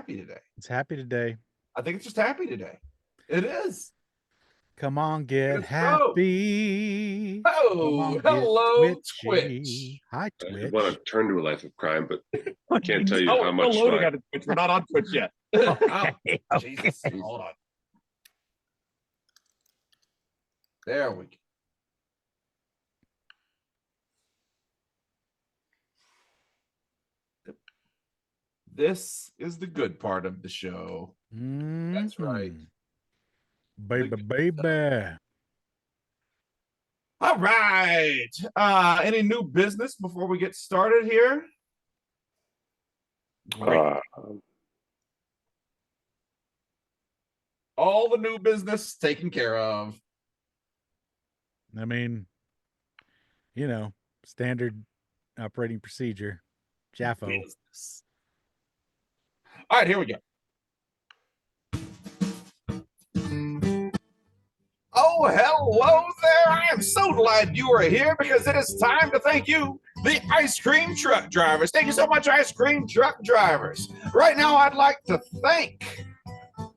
happy today. It's happy today. I think it's just happy today. It is. Come on, get Let's happy. Oh, hello, Twitch. Hi, I Twitch. want to turn to a life of crime, but I can't tell you how much. Loading on Twitch. We're not on Twitch yet. Okay, Oh, Jesus. Hold on. There we go. This is the good part of the show. That's right. Baby. All right. Any new business before we get started here? All the new business taken care of. I mean, standard operating procedure. Jaffo. Business. All right, here we go. Oh, hello there. I am so glad you are here because it is time to thank you, the ice cream truck drivers. Thank you so much, ice cream truck drivers. Right now, I'd like to thank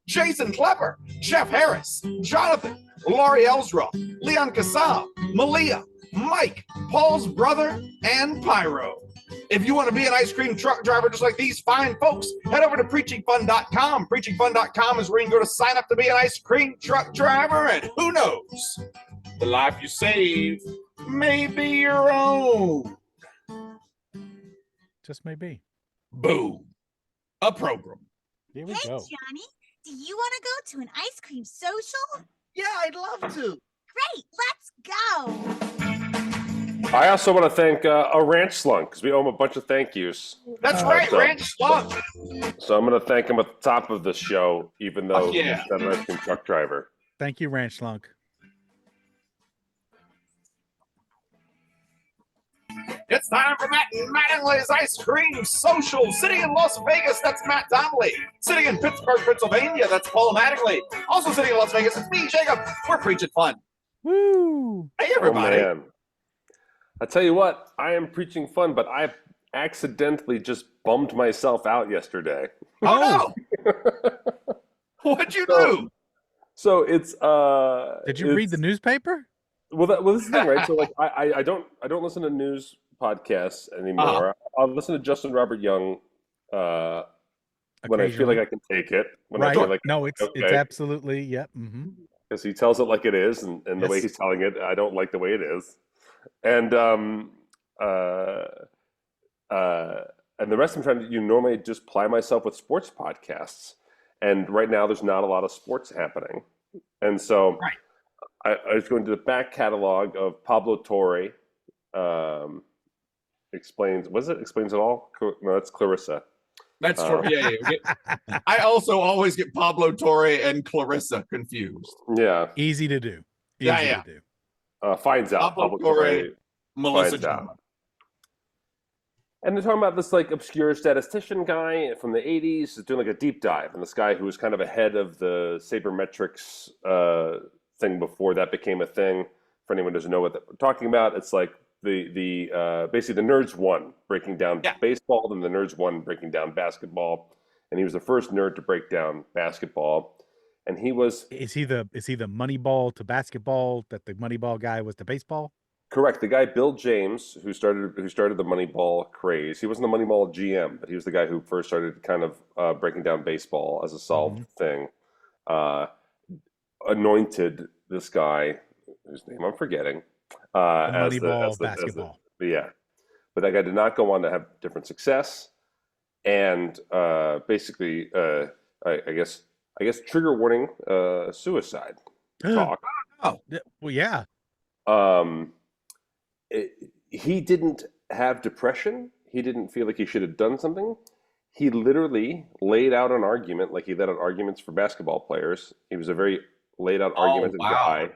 Jason Klepper, Jeff Harris, Jonathan, Laurie Elsroth, Leon Kassab, Malia, Mike, Paul's brother, and Pyro. If you want to be an ice cream truck driver just like these fine folks, head over to preachingfun.com. Preachingfun.com is where you can go to sign up to be an ice cream truck driver, and who knows, the life you save may be your own. Just maybe. Boom. A program. Here we Hey, go. Johnny, do you want to go to an ice cream social? Yeah, I'd love to. Great, let's go. I also want to thank a ranch slunk because we owe him a bunch of thank yous. That's right, Ranch Slunk. So I'm going to thank him at the top of the show, even though he's yeah. not an ice cream truck driver. Thank you, Ranch Slunk. It's time for Matt Mattingly's Ice Cream Social. Sitting in Las Vegas, that's Matt Donnelly. Sitting in Pittsburgh, Pennsylvania, that's Paul Mattingly. Also sitting in Las Vegas, it's me, Jacob. We're preaching fun. Woo! Hey, everybody. Oh, man. I tell you what, I am preaching fun, but I accidentally just bummed myself out yesterday. Oh, no. What'd you do? So it's Did you read the newspaper? Well, this is the thing, right? So like, I don't listen to news podcasts anymore. I'll listen to Justin Robert Young when I feel like I can take it. When I feel like it's absolutely because he tells it like it is, and the way he's telling it, I don't like the way it is. And the rest I'm trying to normally just ply myself with sports podcasts, and right now there's not a lot of sports happening, and so I was going to the back catalog of Pablo Torre. Explains it all? No, that's Clarissa. That's I also always get Pablo Torre and Clarissa confused. Yeah, easy to do. To do. Finds out. Pablo Torre, Melissa John. And they're talking about this like obscure statistician guy from the 80s is doing like a deep dive, and this guy who was kind of ahead of the sabermetrics thing before that became a thing. For anyone who doesn't know what we're talking about, it's like the basically the nerds won breaking down baseball, then the nerds won breaking down basketball, and he was the first nerd to break down basketball. And he was is he the Moneyball to basketball that the Moneyball guy was to baseball? Correct. The guy Bill James who started the Moneyball craze. He wasn't the Moneyball GM, but he was the guy who first started kind of breaking down baseball as a solved thing. Anointed this guy whose name I'm forgetting as Moneyball basketball. But that guy did not go on to have different success, and basically, I guess trigger warning, suicide talk. Well, yeah. He didn't have depression. He didn't feel like he should have done something. He literally laid out an argument, like he laid out arguments for basketball players. He was a very laid out argumentative guy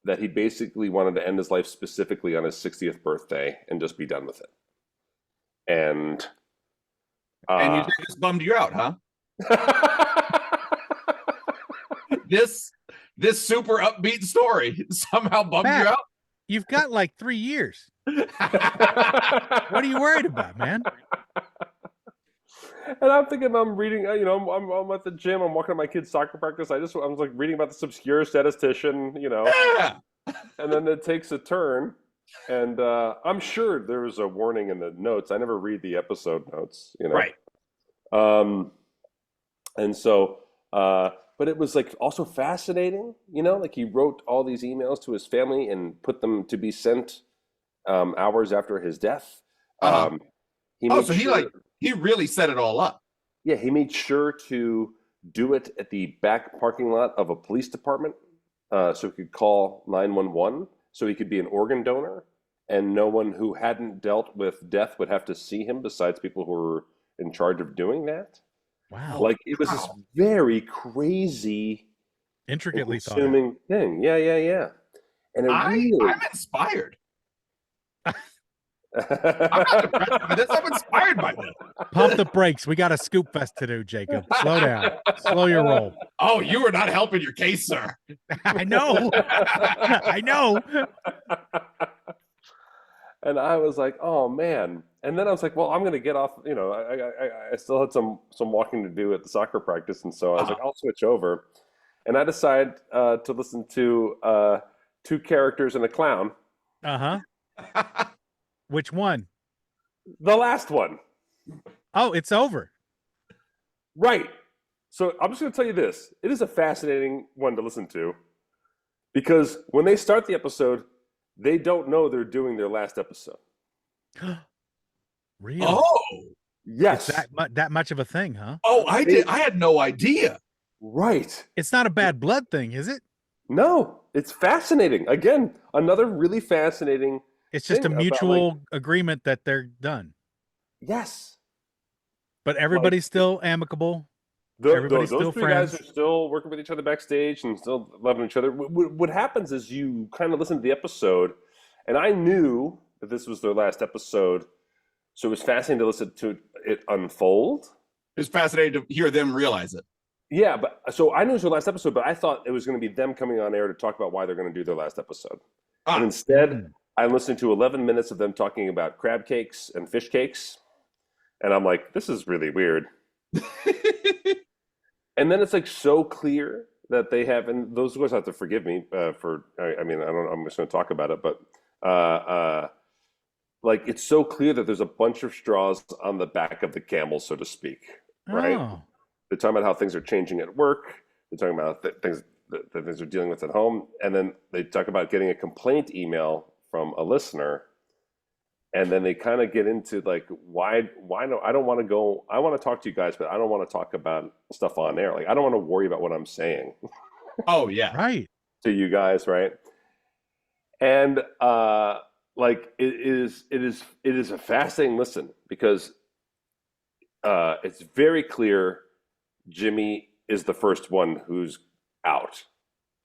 that he basically wanted to end his life specifically on his 60th birthday and just be done with it. And you think this bummed you out, huh? This super upbeat story somehow bummed you out? You've got like 3 years. What are you worried about, man? And I'm thinking, I'm reading, I'm at the gym, I'm walking to my kid's soccer practice. I was like reading about this obscure statistician, Yeah. and then it takes a turn. And I'm sure there was a warning in the notes. I never read the episode notes, Right. And so, but it was like also fascinating, like he wrote all these emails to his family and put them to be sent hours after his death. Uh-huh. So he really set it all up. Yeah, he made sure to do it at the back parking lot of a police department, so he could call 911, so he could be an organ donor, and no one who hadn't dealt with death would have to see him besides people who were in charge of doing that. Wow. Like, it was this very crazy, Intricately thought out. consuming thing. Yeah. And I'm inspired. I'm not depressed by this. I'm inspired by this. Pump the brakes. We got a scoop fest to do, Jacob. Slow down. Slow your roll. Oh, you are not helping your case, sir. I know. I know. And I was like, oh man. And then I was like, well, I'm going to get off. I still had some walking to do at the soccer practice, and so I was like, I'll switch over. And I decided to listen to two characters and a clown. Which one? The last one. Oh, it's over. Right. So I'm just going to tell you this. It is a fascinating one to listen to, because when they start the episode, they don't know they're doing their last episode. Really? Oh, yes. It's that much of a thing, huh? Oh, I did. I had no idea. Right. It's not a bad blood thing, is it? No, it's fascinating. Again, another really fascinating. It's just a mutual agreement that they're done. Yes. But everybody's still amicable. Everybody's those still three friends. guys are still working with each other backstage and still loving each other. What happens is you kind of listen to the episode, and I knew that this was their last episode, so it was fascinating to listen to it unfold. It's fascinating to hear them realize it. Yeah, but so I knew it was their last episode, but I thought it was going to be them coming on air to talk about why they're going to do their last episode. And instead, I listened to 11 minutes of them talking about crab cakes and fish cakes, and I'm like, this is really weird. And then it's like so clear that they have, and those guys have to forgive me for. I mean, I'm just going to talk about it, but like it's so clear that there's a bunch of straws on the back of the camel, so to speak. Right? Oh. They're talking about how things are changing at work. They're talking about things that they're dealing with at home, and then they talk about getting a complaint email from a listener. And then they kind of get into like, why no, I don't want to go, I want to talk to you guys, but I don't want to talk about stuff on air. Like, I don't want to worry about what I'm saying. Oh yeah. Right. To you guys, right? And like it is a fascinating listen, because it's very clear Jimmy is the first one who's out.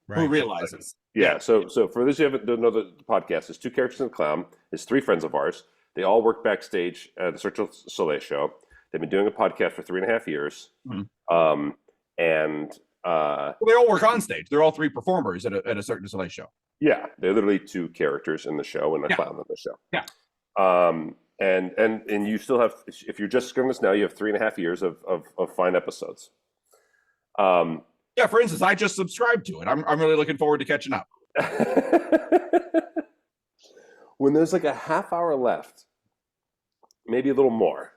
Right. Who realizes? Yeah. So for those who don't know the podcast, there's two characters in the clown. There's three friends of ours. They all work backstage at the Cirque du Soleil show. They've been doing a podcast for 3.5 years. Mm-hmm. Well, they all work on stage. They're all three performers at a Cirque du Soleil show. Yeah, they're literally two characters in the show and a clown in the show. Yeah. And you still have, if you're just discovering this now, you have 3.5 years of fine episodes. Yeah, for instance, I just subscribed to it. I'm really looking forward to catching up. When there's like a half hour left, maybe a little more,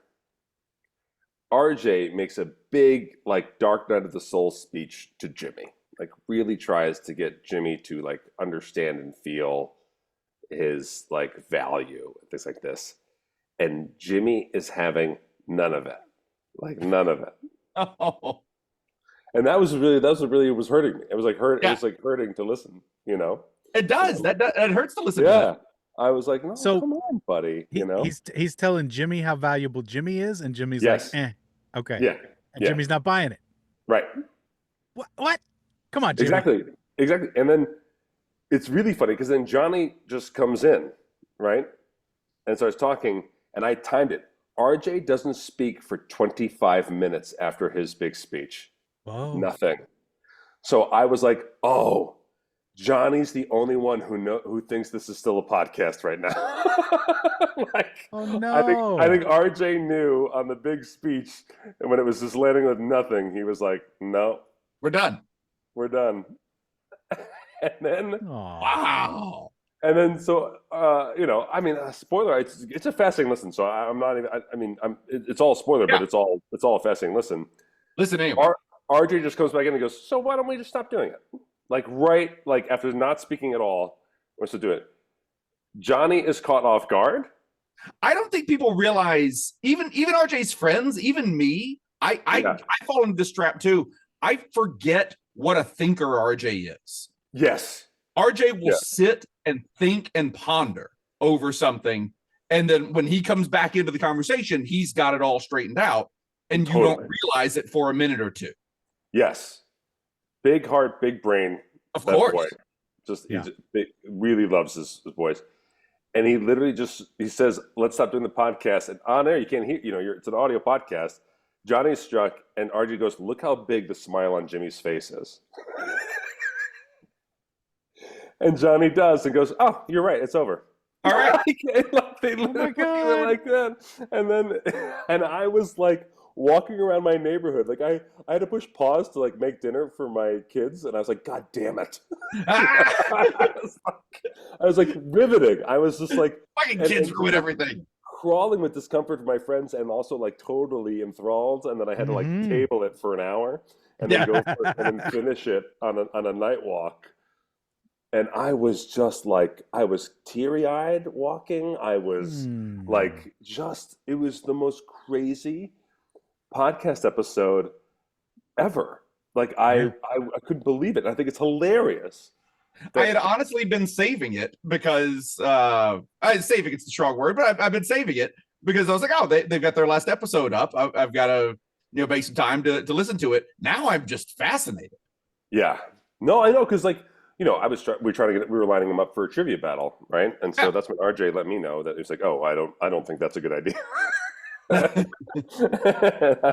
RJ makes a big like Dark Night of the Soul speech to Jimmy. Like really tries to get Jimmy to like understand and feel his like value, things like this. And Jimmy is having none of it. Like none of it. Oh. And that was really was hurting me. It was like It was like hurting to listen, you know. It does. That hurts to listen Yeah. to. That. I was like, no, So, come on, buddy. You know. He's telling Jimmy how valuable Jimmy is, and Jimmy's Yes. like, okay. Yeah. And Jimmy's not buying it. Right. What? Come on, Jimmy. Exactly. And then it's really funny because then Johnny just comes in, right? And starts talking, and I timed it. RJ doesn't speak for 25 minutes after his big speech. Whoa. Nothing. So I was like, oh, Johnny's the only one who thinks this is still a podcast right now. Like, Oh no! I think RJ knew on the big speech, and when it was just landing with nothing, he was like, "No, We're done. we're done." And then, Aw. Wow. and then, so I mean, spoiler. It's a fascinating listen. So I'm not even. It's all spoiler, Yeah. but it's all a fascinating listen. Listen, anyway. RJ just comes back in and goes, "So why don't we just stop doing it?" Like after not speaking at all, wants to do it. Johnny is caught off guard. I don't think people realize, even RJ's friends, even me, I fall into this trap too. I forget what a thinker RJ is. Yes. RJ will sit and think and ponder over something, and then when he comes back into the conversation, he's got it all straightened out, and you don't realize it for a minute or two. Yes. Big heart, big brain. Of that course. boy. He really loves his voice. And he literally he says, "Let's stop doing the podcast." And on air, you can't hear, it's an audio podcast. Johnny's struck, and RJ goes, "Look how big the smile on Jimmy's face is." And Johnny does and goes, "Oh, you're right. It's over." All right. They literally were like that. And I was like, walking around my neighborhood, like I had to push pause to like make dinner for my kids, and I was like, "God damn it!" I was like riveting. I was just like, fucking kids ruin everything. Crawling with discomfort for my friends, and also like totally enthralled. And then I had to like table it for an hour, and then go for it, and then finish it on a night walk. And I was just like, I was teary-eyed walking. I was like, it was the most crazy podcast episode ever. Like I couldn't believe it. I think it's hilarious. I had honestly been saving it because saving it's the strong word, but I've been saving it because I was like, oh, they've got their last episode up. I've got to make some time to listen to it. Now I'm just fascinated. Yeah, no, I know, because like we were lining them up for a trivia battle, right? And so that's when RJ let me know that he was like, oh, I don't think that's a good idea. I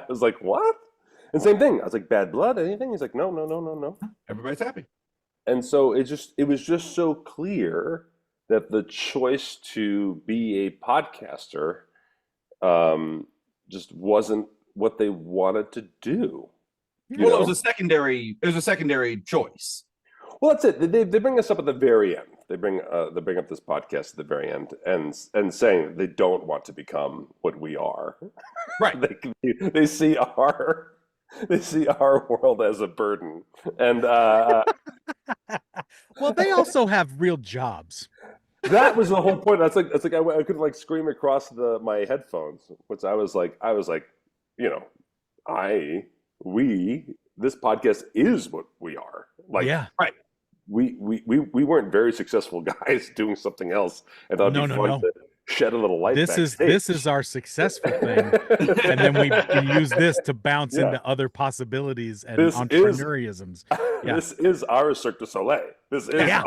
was like, what? And same thing. I was like, bad blood, anything? He's like, no. Everybody's happy. And so it was just so clear that the choice to be a podcaster just wasn't what they wanted to do. It was a secondary choice. Well, that's it. They bring us up at the very end. They bring up this podcast at the very end, and saying they don't want to become what we are. Right. They see our world as a burden, and well, they also have real jobs. That was the whole point. That's like I could like scream across my headphones, which I was like, this podcast is what we are. Like, yeah, right. We weren't very successful guys doing something else, and that'd be fun to shed a little light. This is our successful thing, and then we use this to bounce into other possibilities and entrepreneurisms. This is our Cirque du Soleil. This is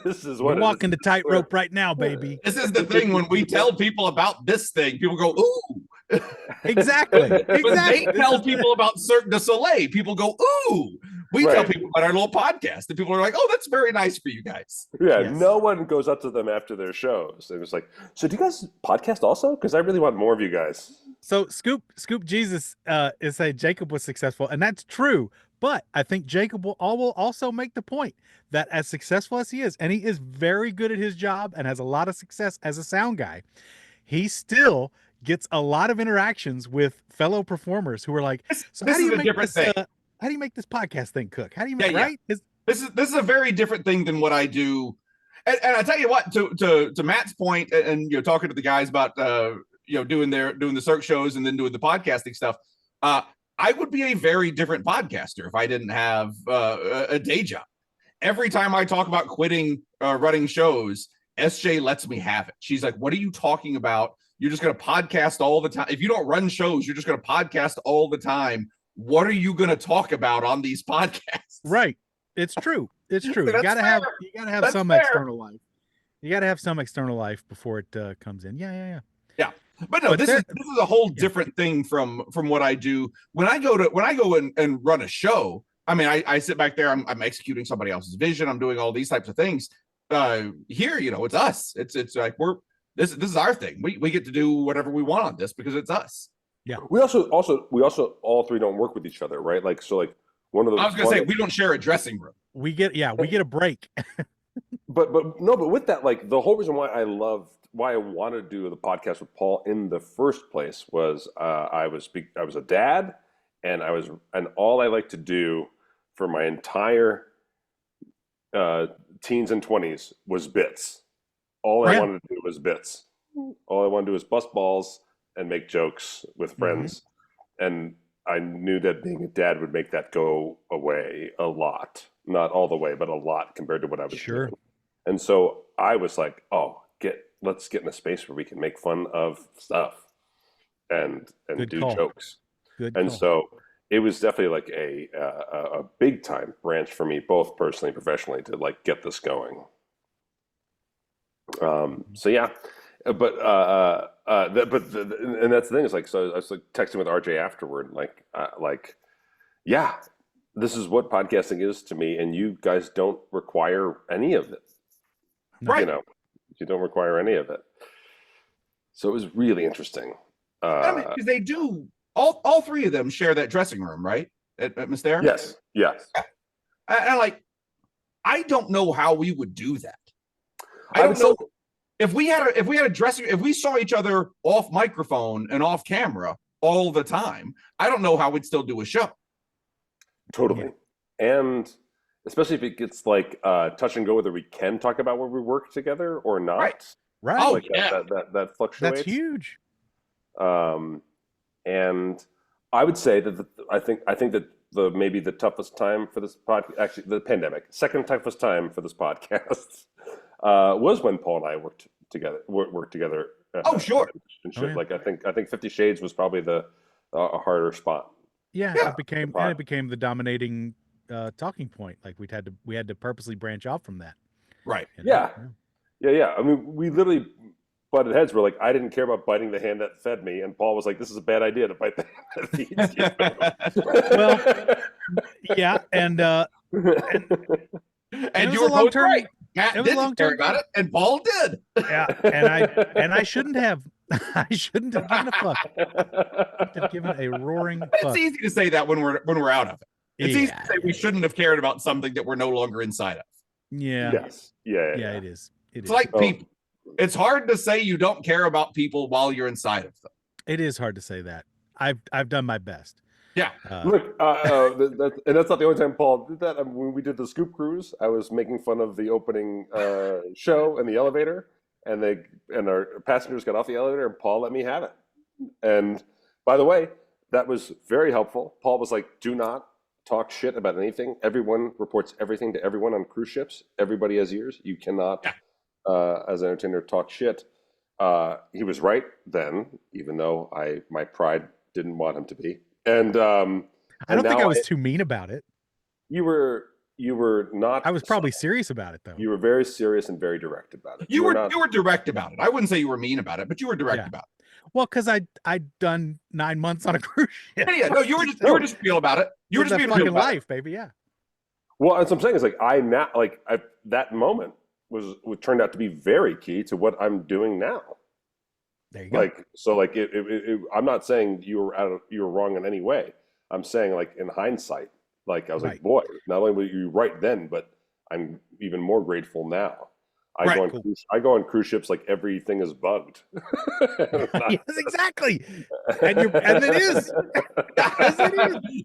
this is what we're walking the tightrope right now, baby. This is the thing. When we tell people about this thing, people go, ooh. Exactly. When they tell people about Cirque du Soleil, people go, ooh. We tell people about our little podcast, and people are like, oh, that's very nice for you guys. Yeah, no one goes up to them after their shows. It was like, so do you guys podcast also? Because I really want more of you guys. So Scoop Jesus is saying Jacob was successful, and that's true. But I think Jacob will also make the point that as successful as he is, and he is very good at his job and has a lot of success as a sound guy, he still gets a lot of interactions with fellow performers who are like, so how do you make this thing? How do you make this podcast thing cook? How do you make right? This is a very different thing than what I do. And I tell you what, to Matt's point, and talking to the guys about doing the Cirque shows and then doing the podcasting stuff, I would be a very different podcaster if I didn't have a day job. Every time I talk about quitting running shows, SJ lets me have it. She's like, what are you talking about? You're just going to podcast all the time. If you don't run shows, you're just going to podcast all the time. What are you going to talk about on these podcasts? Right. It's true. It's true. You gotta have some fair. External life. You gotta have some external life before it comes in. Yeah. But no, this is a whole different thing from what I do. When I go and run a show, I mean, I sit back there, I'm executing somebody else's vision, I'm doing all these types of things. Here, it's us. It's like this is our thing. We get to do whatever we want on this because it's us. Yeah. We also all three don't work with each other, right? Like, so like one of the. I was gonna say we don't share a dressing room. We get a break. but with that, like the whole reason why I wanted to do the podcast with Paul in the first place was I was a dad, and all I like to do for my entire teens and 20s was bits. All I wanted to do was bits. All I wanted to do was bust balls and make jokes with friends. And I knew that being a dad would make that go away a lot. Not all the way, but a lot compared to what I was doing. And so I was like, let's get in a space where we can make fun of stuff and do jokes. So it was definitely like a big time branch for me, both personally and professionally, to like get this going. So yeah, and that's the thing is like, so I was like texting with RJ afterward, yeah, this is what podcasting is to me, and you guys don't require any of it. Right. You don't require any of it. So it was really interesting. I mean, because they do, all three of them share that dressing room, right? At Mystera? Yes. And I don't know how we would do that. I don't know if we had a dressing, if we saw each other off microphone and off camera all the time, I don't know how we'd still do a show. Totally. And especially if it gets like touch and go, whether we can talk about where we work together or not. Right. Oh, like that fluctuates. That's huge. And I would say that I think that maybe the toughest time for this podcast, actually the pandemic, second toughest time for this podcast, was when Paul and I worked together. Sure. Like I think 50 Shades was probably the harder spot. Yeah, it became the dominating talking point. Like we had to purposely branch off from that. Right. Yeah. I mean, we literally butted heads. We're like, I didn't care about biting the hand that fed me, and Paul was like, "This is a bad idea to bite the hand that feeds you." Well, yeah, and you were both right. Matt it was didn't care about it, and Paul did. Yeah, and I shouldn't have. I shouldn't have given a fuck. I should have given a roaring fuck. It's easy to say that when we're out of it. It's easy to say we shouldn't have cared about something that we're no longer inside of. Yeah. Yes. Yeah. It is. It's like people. It's hard to say you don't care about people while you're inside of them. It is hard to say that. I've done my best. Yeah. Look, that's not the only time Paul did that. When we did the Scoop Cruise, I was making fun of the opening show in the elevator, and our passengers got off the elevator, and Paul let me have it. And by the way, that was very helpful. Paul was like, "Do not talk shit about anything. Everyone reports everything to everyone on cruise ships. Everybody has ears. You cannot, as an entertainer, talk shit." He was right then, even though my pride didn't want him to be. And I don't think I was too mean about it. You were not. I was probably serious about it though. You were very serious and very direct about it. You were direct about it. I wouldn't say you were mean about it, but you were direct about it. Well, because I'd done 9 months on a cruise ship. Yeah. No, you were just real about it. You were just being real about life, baby. Yeah. Well, that's what I'm saying is like that moment was turned out to be very key to what I'm doing now. There you go. I'm not saying you were wrong in any way. I'm saying like in hindsight, like I was like, boy, not only were you right then, but I'm even more grateful now. I go on cruise ships like everything is bugged. Yes, exactly. And it is.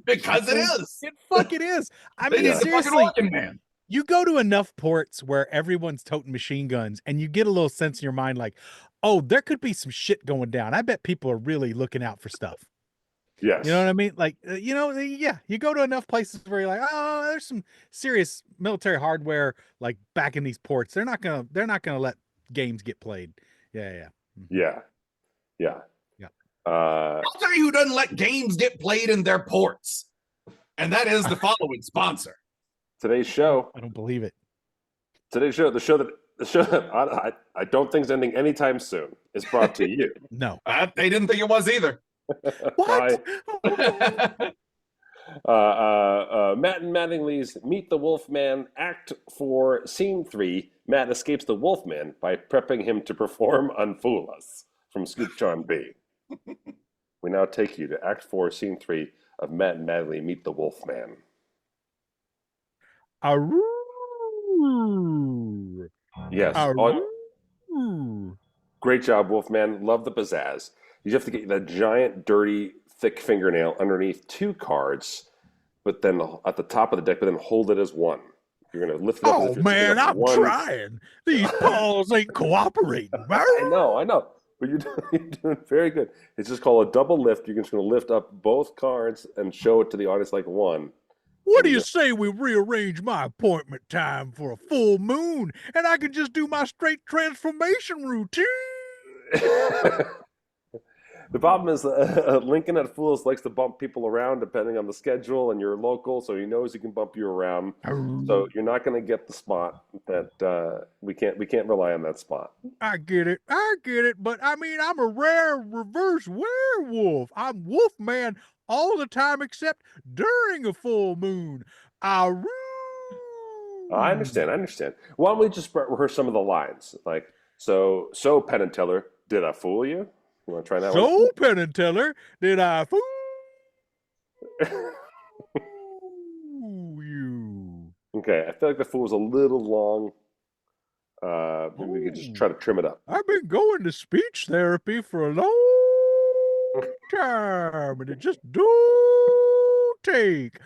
Because it is. It fucking is. I mean, seriously, man. You go to enough ports where everyone's toting machine guns and you get a little sense in your mind like, oh, there could be some shit going down. I bet people are really looking out for stuff. Yes. You know what I mean? Like, you go to enough places where you're like, oh, there's some serious military hardware like back in these ports. They're not gonna let games get played. Yeah. I'll tell you who doesn't let games get played in their ports. And that is the following sponsor. Today's show. I don't believe it. Today's show, the show that I don't think is ending anytime soon, is brought to you. No. They didn't think it was either. What? Matt and Mattingly's Meet the Wolfman, Act 4, Scene 3. Matt escapes the Wolfman by prepping him to perform Unfool Us from Scoopardy. We now take you to Act 4, Scene 3 of Matt and Mattingly Meet the Wolfman. Aroo. Yes. Great job, Wolfman. Love the pizzazz. You have to get the giant, dirty, thick fingernail underneath 2 cards, but then at the top of the deck, but then hold it as one. You're going to lift it up. Oh, man, I'm trying. These paws ain't cooperating. I know. But you're doing very good. It's just called a double lift. You're just going to lift up both cards and show it to the audience like one. What do you say we rearrange my appointment time for a full moon and I can just do my straight transformation routine? The problem is Lincoln at Fools likes to bump people around depending on the schedule, and you're local, so he knows he can bump you around. So you're not going to get the spot that we can't rely on that spot. I get it, but I mean, I'm a rare reverse werewolf. I'm Wolfman all the time except during a full moon. I understand. Why don't we just rehearse some of the lines? Like, so Penn and Teller, did I fool you? You want to try that one? So, Penn and Teller, did I fool you? Okay, I feel like the fool was a little long. Maybe we could just try to trim it up. I've been going to speech therapy for a long time, and it just don't take.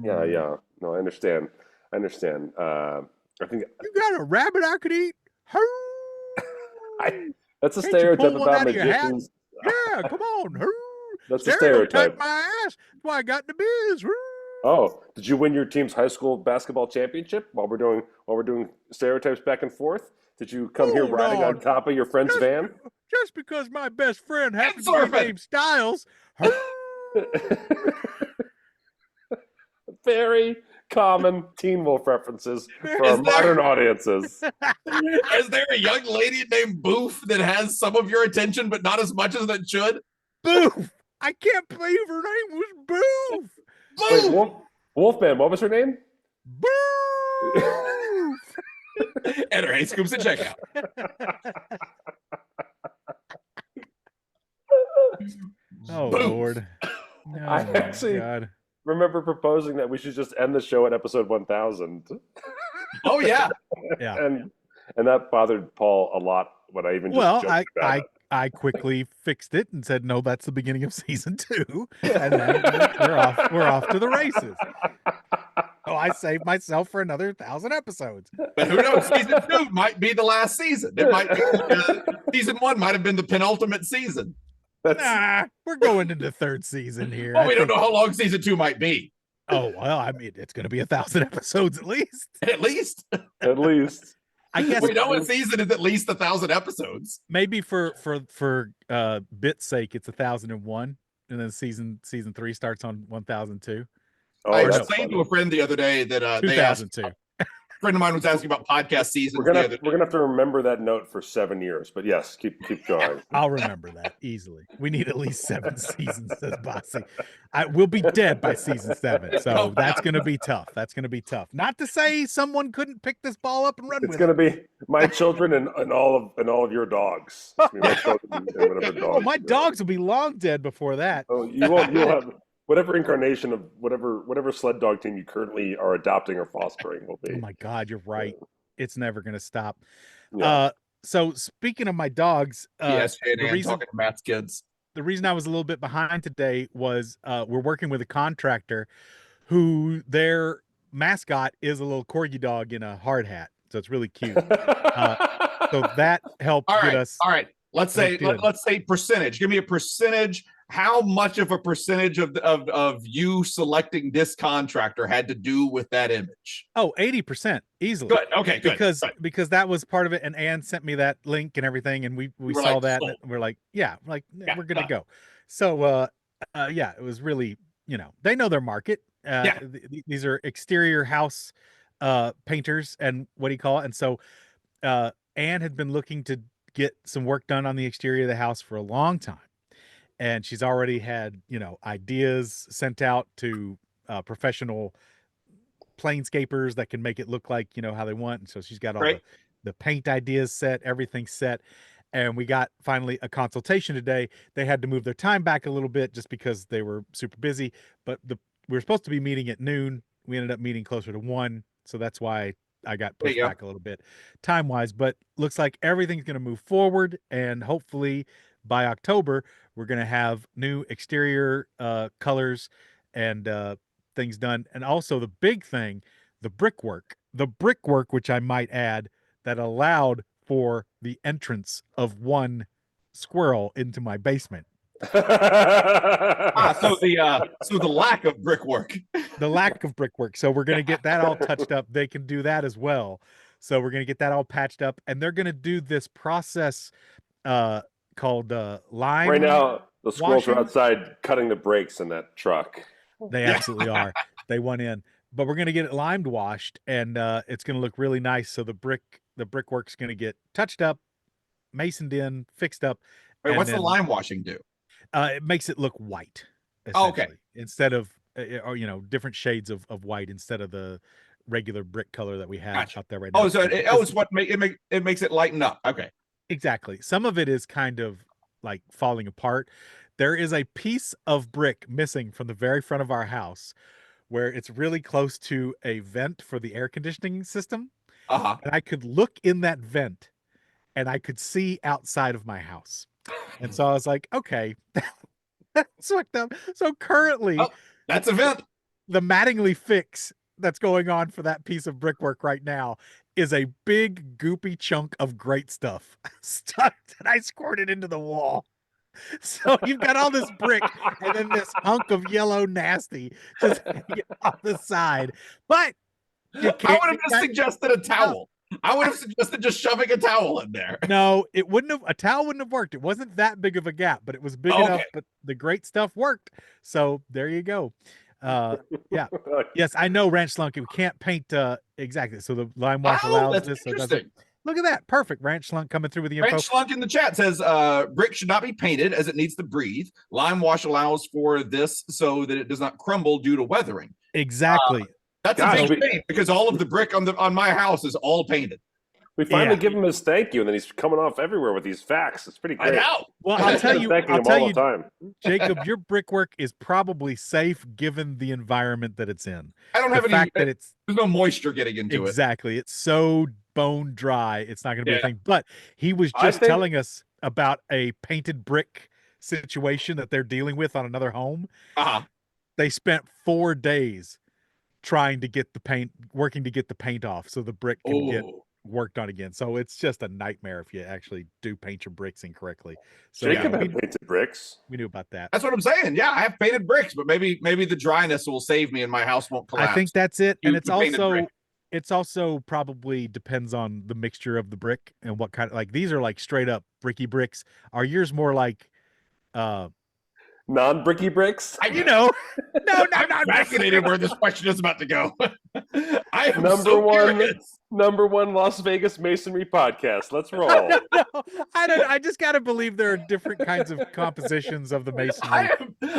Yeah. No, I understand. I think you got a rabbit I could eat. That's a stereotype about magicians. Yeah, come on. That's a stereotype. My ass. That's why I got in the biz. Oh, did you win your team's high school basketball championship while we're doing stereotypes back and forth? Did you come here riding on top of your friend's van? Just because my best friend happens to be named Styles. Very common Teen Wolf references for our modern audiences. Is there a young lady named Boof that has some of your attention, but not as much as it should? Boof! I can't believe her name was Boof! Wait, Wolfman, what was her name? Boof! Enter Hey Scoops at checkout. Oh, Boof. Lord. Oh, I actually remember proposing that we should just end the show at episode 1000. Oh yeah. Yeah. And that bothered Paul a lot when I even just joked about it. I quickly fixed it and said, no, that's the beginning of season 2. And then we're off to the races. So I saved myself for another 1,000 episodes. But who knows? Season 2 might be the last season. It might be season 1 might have been the penultimate season. We're going into 3rd season here. Well, we don't know how long season 2 might be. Oh, well, I mean, it's going to be 1,000 episodes at least. At least. I guess we know what season is at least 1,000 episodes. Maybe for bit's sake, it's 1,001, and then season 3 starts on 1,002. I was saying to a friend the other day that 2002. A friend of mine was asking about podcast seasons. We're gonna have to remember that note for 7 years. But yes, keep going. I'll remember that easily. We need at least 7 seasons, says Bossy. We'll be dead by season 7, so that's gonna be tough. Not to say someone couldn't pick this ball up and run with it. It's gonna be my children and all of your dogs. My dogs will be long dead before that. Oh, you'll have whatever incarnation of whatever sled dog team you currently are adopting or fostering will be. Oh my God, you're right. It's never going to stop. Yeah. So speaking of my dogs, the reason talking to Matt's kids. The reason I was a little bit behind today was we're working with a contractor who their mascot is a little corgi dog in a hard hat. So it's really cute. So that helped get us. All right. Let's say percentage. Give me a percentage. How much of a percentage of you selecting this contractor had to do with that image? Oh, 80% easily. Good. Okay, good. Because that was part of it. And Ann sent me that link and everything. And we saw that. And we're like, we're going to go. So, it was really, they know their market. These are exterior house painters and what do you call it? And so Ann had been looking to get some work done on the exterior of the house for a long time. and she's already had, ideas sent out to professional planescapers that can make it look like, how they want. And so she's got all Right. the paint ideas set, everything set. And we got finally a consultation today. They had to move their time back a little bit just because they were super busy, but we were supposed to be meeting at noon. We ended up meeting closer to 1. So that's why I got There you pushed go. back a little bit time wise, but looks like everything's going to move forward. And hopefully by October, we're going to have new exterior colors and things done. And also the big thing, the brickwork, which I might add, that allowed for the entrance of one squirrel into my basement. So the lack of brickwork. The lack of brickwork. So we're going to get that all touched up. They can do that as well. So we're going to get that all patched up, and they're going to do this process called lime. Right now, the squirrels washing. are outside cutting the brakes in that truck. They absolutely are. They went in, but we're going to get it limed washed, and it's going to look really nice. So the brickwork's going to get touched up, masoned in, fixed up. Wait, what's the lime washing do? It makes it look white. Oh, okay. Instead of, or different shades of white instead of the regular brick color that we have Gotcha. out there right now. Oh, so it's what it makes it lighten up. Okay. Exactly. Some of it is kind of like falling apart. There is a piece of brick missing from the very front of our house where it's really close to a vent for the air conditioning system. Uh-huh. And I could look in that vent and I could see outside of my house. And so I was like, okay, that's fucked up. So currently, that's a vent. The Mattingly fix that's going on for that piece of brickwork right now is a big goopy chunk of great stuff stuck that I squirted into the wall. So you've got all this brick and then this hunk of yellow nasty just hanging off the side. But I would have just suggested a towel. I would have suggested just shoving a towel in there. No, a towel wouldn't have worked. It wasn't that big of a gap, but it was big enough, but the great stuff worked. So there you go. Yeah. Yes, I know, Ranch Slunk. We can't paint exactly. So the lime wash allows this. So look at that. Perfect. Ranch Slunk coming through with the info. Ranch Slunk in the chat says brick should not be painted as it needs to breathe. Lime wash allows for this so that it does not crumble due to weathering. Exactly. That's a big thing because all of the brick on my house is all painted. We finally give him his thank you, and then he's coming off everywhere with these facts. It's pretty great. I know. Well, I'll tell you, the time. Jacob, your brickwork is probably safe given the environment that it's in. I don't have any fact that there's no moisture getting into it. Exactly. It's so bone dry. It's not going to be a thing. But he was just telling us about a painted brick situation that they're dealing with on another home. They spent 4 days trying to get the paint, working to get the paint off so the brick can get worked on again. So it's just a nightmare if you actually do paint your bricks incorrectly. So Jacob had painted bricks. We knew about that. That's what I'm saying. Yeah, I have painted bricks, but maybe the dryness will save me and my house won't collapse. I think that's it. And it's also probably depends on the mixture of the brick and what kind of, like, these are like straight up bricky bricks. Are yours more like non-bricky bricks? No, I'm fascinated where this question is about to go. I am number one Las Vegas masonry podcast. Let's roll. I just got to believe there are different kinds of compositions of the masonry.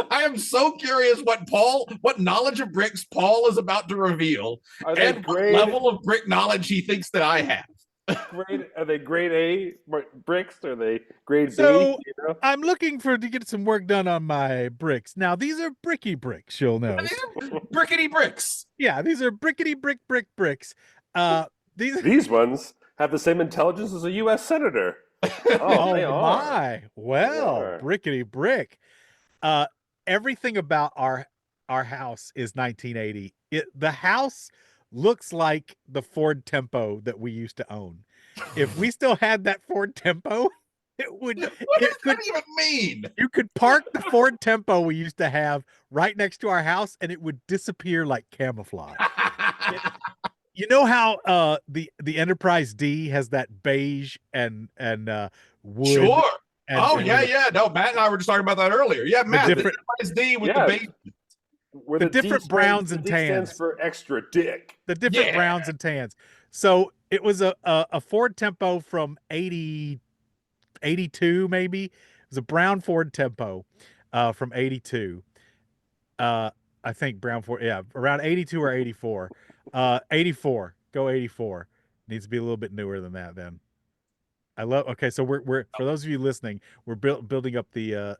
I am so curious what knowledge of bricks Paul is about to reveal, and what level of brick knowledge he thinks that I have. Are they grade A bricks? Or are they grade B? I'm looking to get some work done on my bricks. Now, these are bricky bricks, you'll know. These are brickety bricks. Yeah, these are brickety brick bricks. These ones have the same intelligence as a U.S. senator. Oh my! Well, brickety brick. Everything about our house is 1980. The house looks like the Ford Tempo that we used to own. If we still had that Ford Tempo, it would. What does that even mean? You could park the Ford Tempo we used to have right next to our house, and it would disappear like camouflage. You know how the Enterprise D has that beige and wood? Sure. No, Matt and I were just talking about that earlier. Yeah, Matt, the Enterprise D with the beige. Where the different browns and tans stands for extra dick. The different browns and tans. So it was a Ford Tempo from 82 maybe was a brown Ford Tempo from 82. I think brown Ford, yeah, around 82 or 84. 84. Go 84. Needs to be a little bit newer than that then. I love. Okay, so we're for those of you listening, we're building up the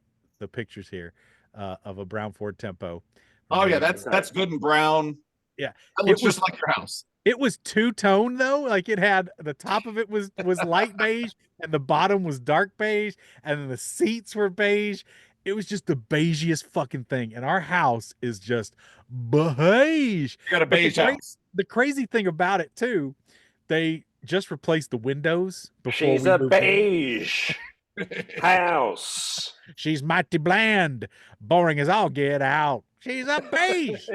pictures here of a brown Ford Tempo. Oh yeah, that's good and brown. Yeah, That looks just like your house. It was two-tone though. Like it had the top of it was light beige and the bottom was dark beige, and then the seats were beige. It was just the beigiest fucking thing. And our house is just beige. You got a beige house. The crazy thing about it too, they just replaced the windows before She's we a moved in. beige house. She's mighty bland, boring as all get out. She's a beige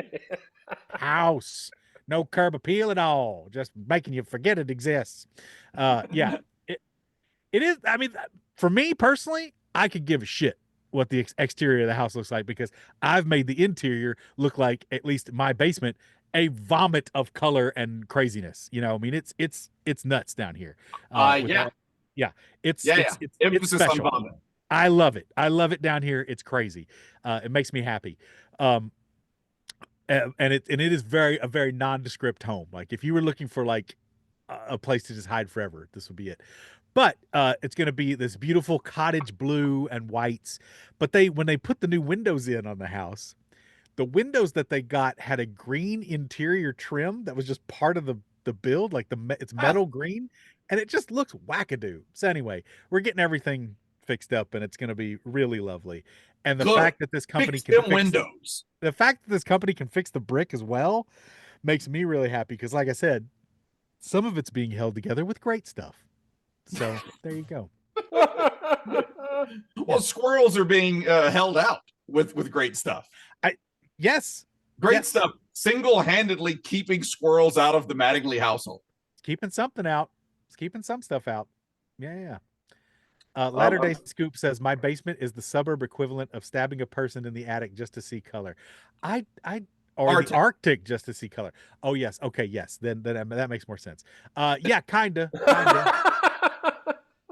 house. No curb appeal at all. Just making you forget it exists. Yeah, it is. I mean, for me personally, I could give a shit what the exterior of the house looks like because I've made the interior look like, at least my basement, a vomit of color and craziness. You know, I mean, it's nuts down here. It's special. I love it. I love it down here. It's crazy. It makes me happy. And it is a very nondescript home. Like if you were looking for like a place to just hide forever, this would be it. But it's going to be this beautiful cottage blue and whites. But when they put the new windows in on the house, the windows that they got had a green interior trim that was just part of the build, like it's metal green, and it just looks wackadoo. So anyway, we're getting everything fixed up, and it's going to be really lovely. And the fact that this company can fix windows, the fact that this company can fix the brick as well, makes me really happy because, like I said, some of it's being held together with great stuff. So there you go. Well, squirrels are being held out with great stuff. Yes. Great stuff. Single-handedly keeping squirrels out of the Mattingly household. It's keeping something out. It's keeping some stuff out. Yeah. Latter Day Scoop says, my basement is the suburb equivalent of stabbing a person in the attic just to see color. The Arctic just to see color. Oh, yes. Okay, yes. Then that makes more sense. Yeah, kinda.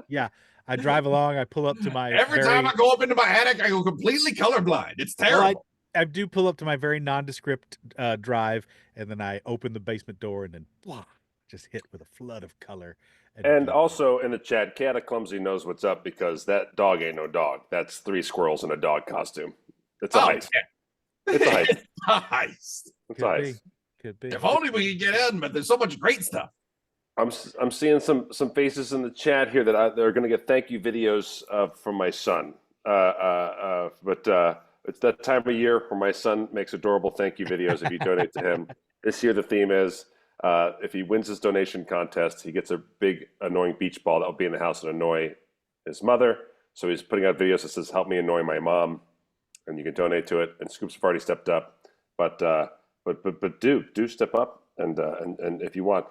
Yeah. I drive along. I pull up to my Every time I go up into my attic, I go completely colorblind. It's terrible. Well, I do pull up to my very nondescript drive, and then I open the basement door, and then blah, just hit with a flood of color. And also in the chat, Cat of Clumsy knows what's up because that dog ain't no dog. That's 3 squirrels in a dog costume. It's a heist. Yeah. It's a heist. It's a heist. It's a heist. Could be. If only we could get in, but there's so much great stuff. I'm seeing some faces in the chat here that are going to get thank you videos from my son. But it's that time of year where my son makes adorable thank you videos if you donate to him. This year the theme is if he wins his donation contest, he gets a big annoying beach ball that will be in the house and annoy his mother. So he's putting out videos that says "Help me annoy my mom," and you can donate to it. And Scoops have already stepped up, but do step up and if you want,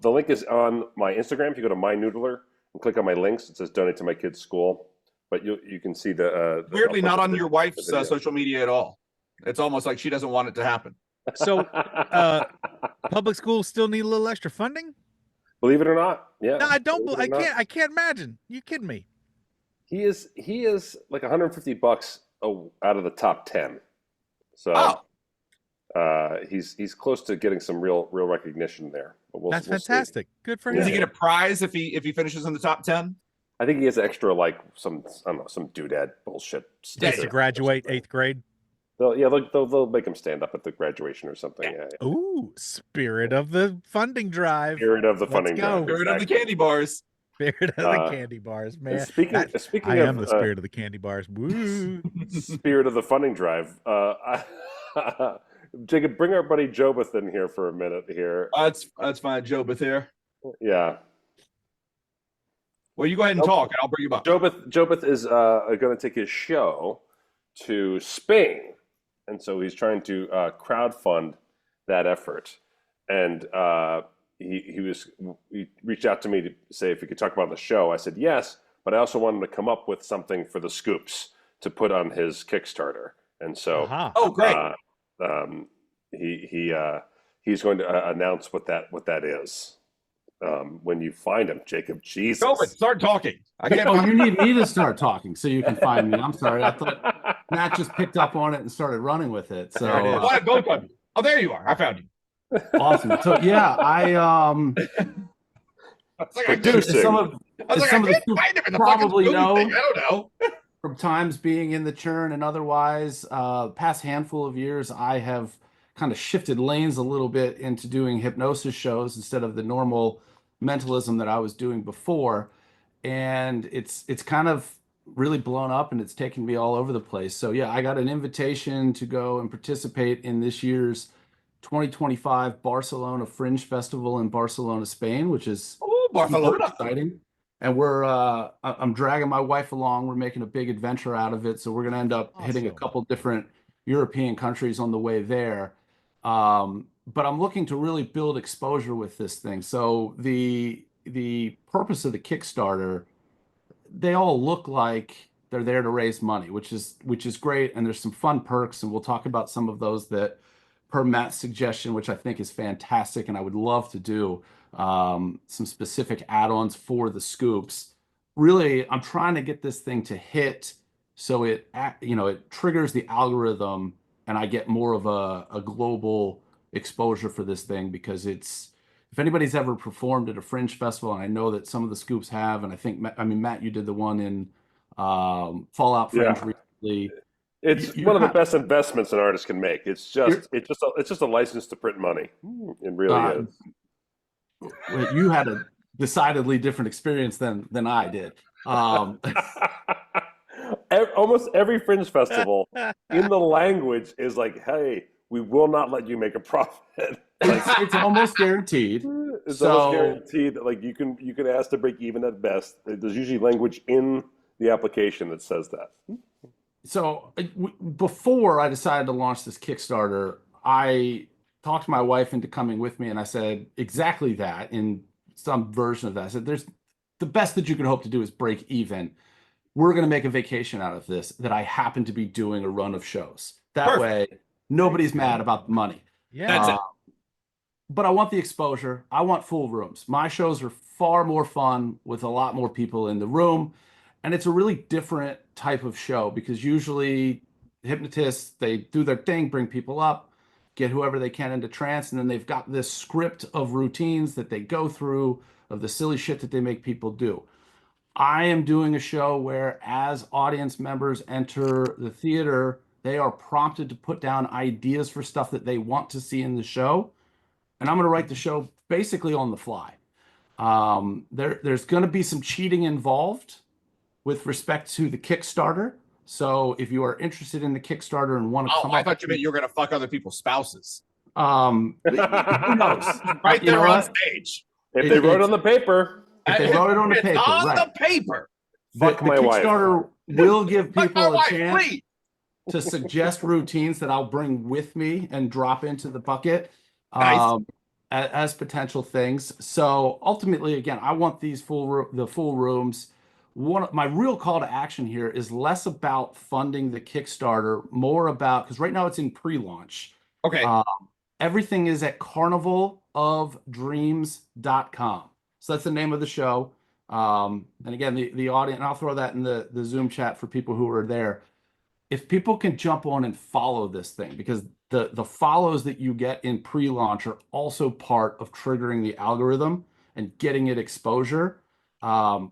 the link is on my Instagram. If you go to my Noodler and click on my links, it says donate to my kid's school. But you can see the weirdly not on your wife's social media at all. It's almost like she doesn't want it to happen. So public schools still need a little extra funding? Believe it or not. Yeah. No, I can't imagine. You kidding me? He is like $150 out of the top 10. So he's close to getting some real recognition there. But That's fantastic. See. Good for him. Does he get a prize if he finishes in the top 10? I think he has extra, like some doodad bullshit. Yes, to graduate 8th grade. They'll make him stand up at the graduation or something. Yeah. Ooh, spirit of the funding drive. Spirit of the funding drive. Spirit of the candy bars. Spirit of the candy bars, man. Speaking I of am the spirit of the candy bars. Woo. Spirit of the funding drive. Jacob, bring our buddy Jobeth in here for a minute here. That's fine, Jobeth here. Yeah. Well, you go ahead and talk, and I'll bring you up. Jobeth is going to take his show to Spain, and so he's trying to crowdfund that effort. And he reached out to me to say if he could talk about the show. I said yes, but I also wanted to come up with something for the Scoops to put on his Kickstarter. And so, oh great, he's going to announce what that is. when you find him, Jacob. Jesus. Go, but start talking. I can't. Oh, you need me to start talking so you can find me. I'm sorry. I thought Matt just picked up on it and started running with it. So There it is. Why both of you? Oh, there you are. I found you. awesome. So yeah, I was like, I Producing. couldn't- some of I was like, some I of the can't scoops find him in the probably fucking know. thing. I don't know. from times being in the churn and otherwise, past handful of years, I have kind of shifted lanes a little bit into doing hypnosis shows instead of the normal mentalism that I was doing before. And it's kind of really blown up and it's taken me all over the place. So yeah, I got an invitation to go and participate in this year's 2025 Barcelona Fringe Festival in Barcelona, Spain, which is Oh, super Barcelona. exciting. And I'm dragging my wife along. We're making a big adventure out of it. So we're going to end up hitting a Awesome. couple different European countries on the way there. But I'm looking to really build exposure with this thing. So the purpose of the Kickstarter, they all look like they're there to raise money, which is great. And there's some fun perks, and we'll talk about some of those that, per Matt's suggestion, which I think is fantastic, and I would love to do some specific add-ons for the scoops. Really, I'm trying to get this thing to hit so it triggers the algorithm and I get more of a global exposure for this thing, because it's, if anybody's ever performed at a Fringe festival, and I know that some of the scoops have, and I think Matt, you did the one in Fallout Fringe Yeah. recently. It's You're one of the not- best investments an artist can make. It's just a license to print money. It really is. Well, you had a decidedly different experience than I did. Almost every Fringe festival in the language is like, "Hey, we will not let you make a profit." Like, It's almost guaranteed. it's So- almost guaranteed that like you can ask to break even at best. There's usually language in the application that says that. So before I decided to launch this Kickstarter, I talked my wife into coming with me, and I said exactly that in some version of that. I said, "There's the best that you can hope to do is break even. We're going to make a vacation out of this, that I happen to be doing a run of shows. That Perfect. way, nobody's mad about the money." Yeah. That's it. But I want the exposure. I want full rooms. My shows are far more fun with a lot more people in the room. And it's a really different type of show, because usually hypnotists, they do their thing, bring people up, get whoever they can into trance, and then they've got this script of routines that they go through, of the silly shit that they make people do. I am doing a show where, as audience members enter the theater, they are prompted to put down ideas for stuff that they want to see in the show. And I'm going to write the show basically on the fly. There's going to be some cheating involved with respect to the Kickstarter. So if you are interested in the Kickstarter and want to Oh, come I up, thought you meant you were going to fuck other people's spouses. who knows? Right You there know on what? stage. If they wrote it on the paper, If they wrote it on the It's paper, on right. the paper. fuck the my wife. Kickstarter will give Fuck people my a wife, chance please. to suggest routines that I'll bring with me and drop into the bucket Nice. as potential things. So ultimately, again, I want these the full rooms. My real call to action here is less about funding the Kickstarter, more about, because right now it's in pre-launch. Okay. Everything is at carnivalofdreams.com. So that's the name of the show. And again, the audience, and I'll throw that in the Zoom chat for people who are there. If people can jump on and follow this thing, because the follows that you get in pre-launch are also part of triggering the algorithm and getting it exposure. I'm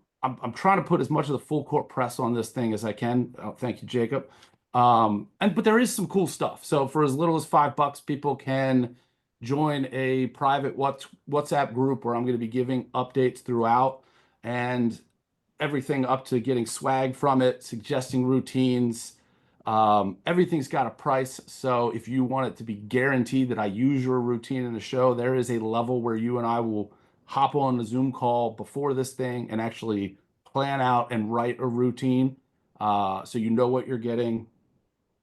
trying to put as much of the full court press on this thing as I can. Oh, thank you, Jacob. But there is some cool stuff. So for as little as $5, people can join a private WhatsApp group where I'm going to be giving updates throughout, and everything up to getting swag from it, suggesting routines. Everything's got a price. So if you want it to be guaranteed that I use your routine in the show, there is a level where you and I will hop on a Zoom call before this thing and actually plan out and write a routine. So you know what you're getting.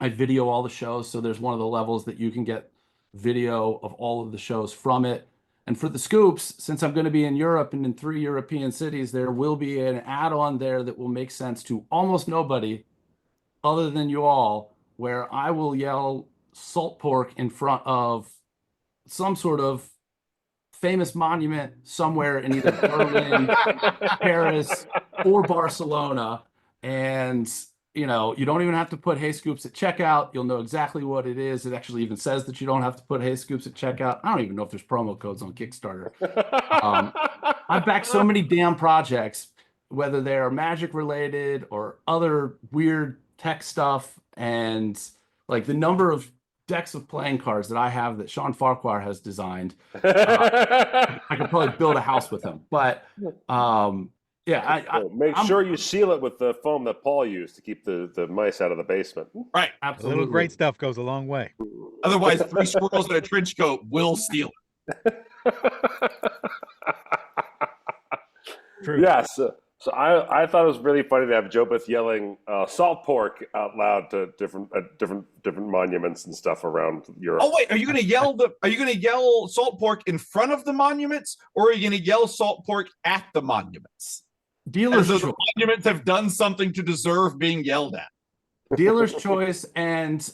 I video all the shows. So there's one of the levels that you can get video of all of the shows from it. And for the scoops, since I'm going to be in Europe and in 3 European cities, there will be an add-on there that will make sense to almost nobody other than you all, where I will yell salt pork in front of some sort of famous monument somewhere in either Berlin, Paris, or Barcelona. And, you know, you don't even have to put Hey Scoops at checkout. You'll know exactly what it is. It actually even says that you don't have to put Hey Scoops at checkout. I don't even know if there's promo codes on Kickstarter. I've backed so many damn projects, whether they're magic related or other weird tech stuff. And like the number of decks of playing cards that I have that Sean Farquhar has designed, I could probably build a house with him. But make sure you seal it with the foam that Paul used to keep the mice out of the basement. Right. A absolutely little great stuff goes a long way. Otherwise, 3 squirrels in a trench coat will steal it. True. Yes. So I thought it was really funny to have Jobeth yelling salt pork out loud to different monuments and stuff around Europe. Oh wait, are you going to yell salt pork in front of the monuments, or are you going to yell salt pork at the monuments? Dealer's So choice. the monuments have done something to deserve being yelled at. Dealer's choice. And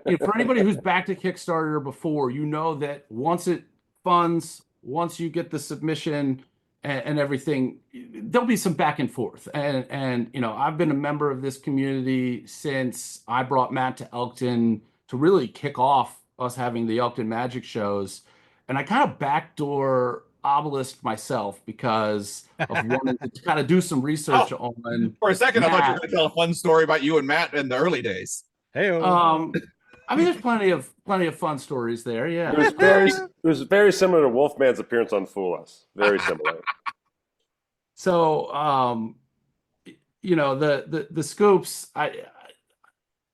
you know, for anybody who's backed a Kickstarter before, you know that once it funds, once you get the submission and everything, there'll be some back and forth. And you know, I've been a member of this community since I brought Matt to Elkton to really kick off us having the Elkton Magic shows. And I kind of backdoor obelisk myself because of wanting to kind of do some research on. For a second, I thought you were Matt. going to tell a fun story about you and Matt in the early days. Hey, I mean, there's plenty of fun stories there. Yeah. It was very similar to Wolfman's appearance on Fool Us. Very similar. So, you know, the Scoops, I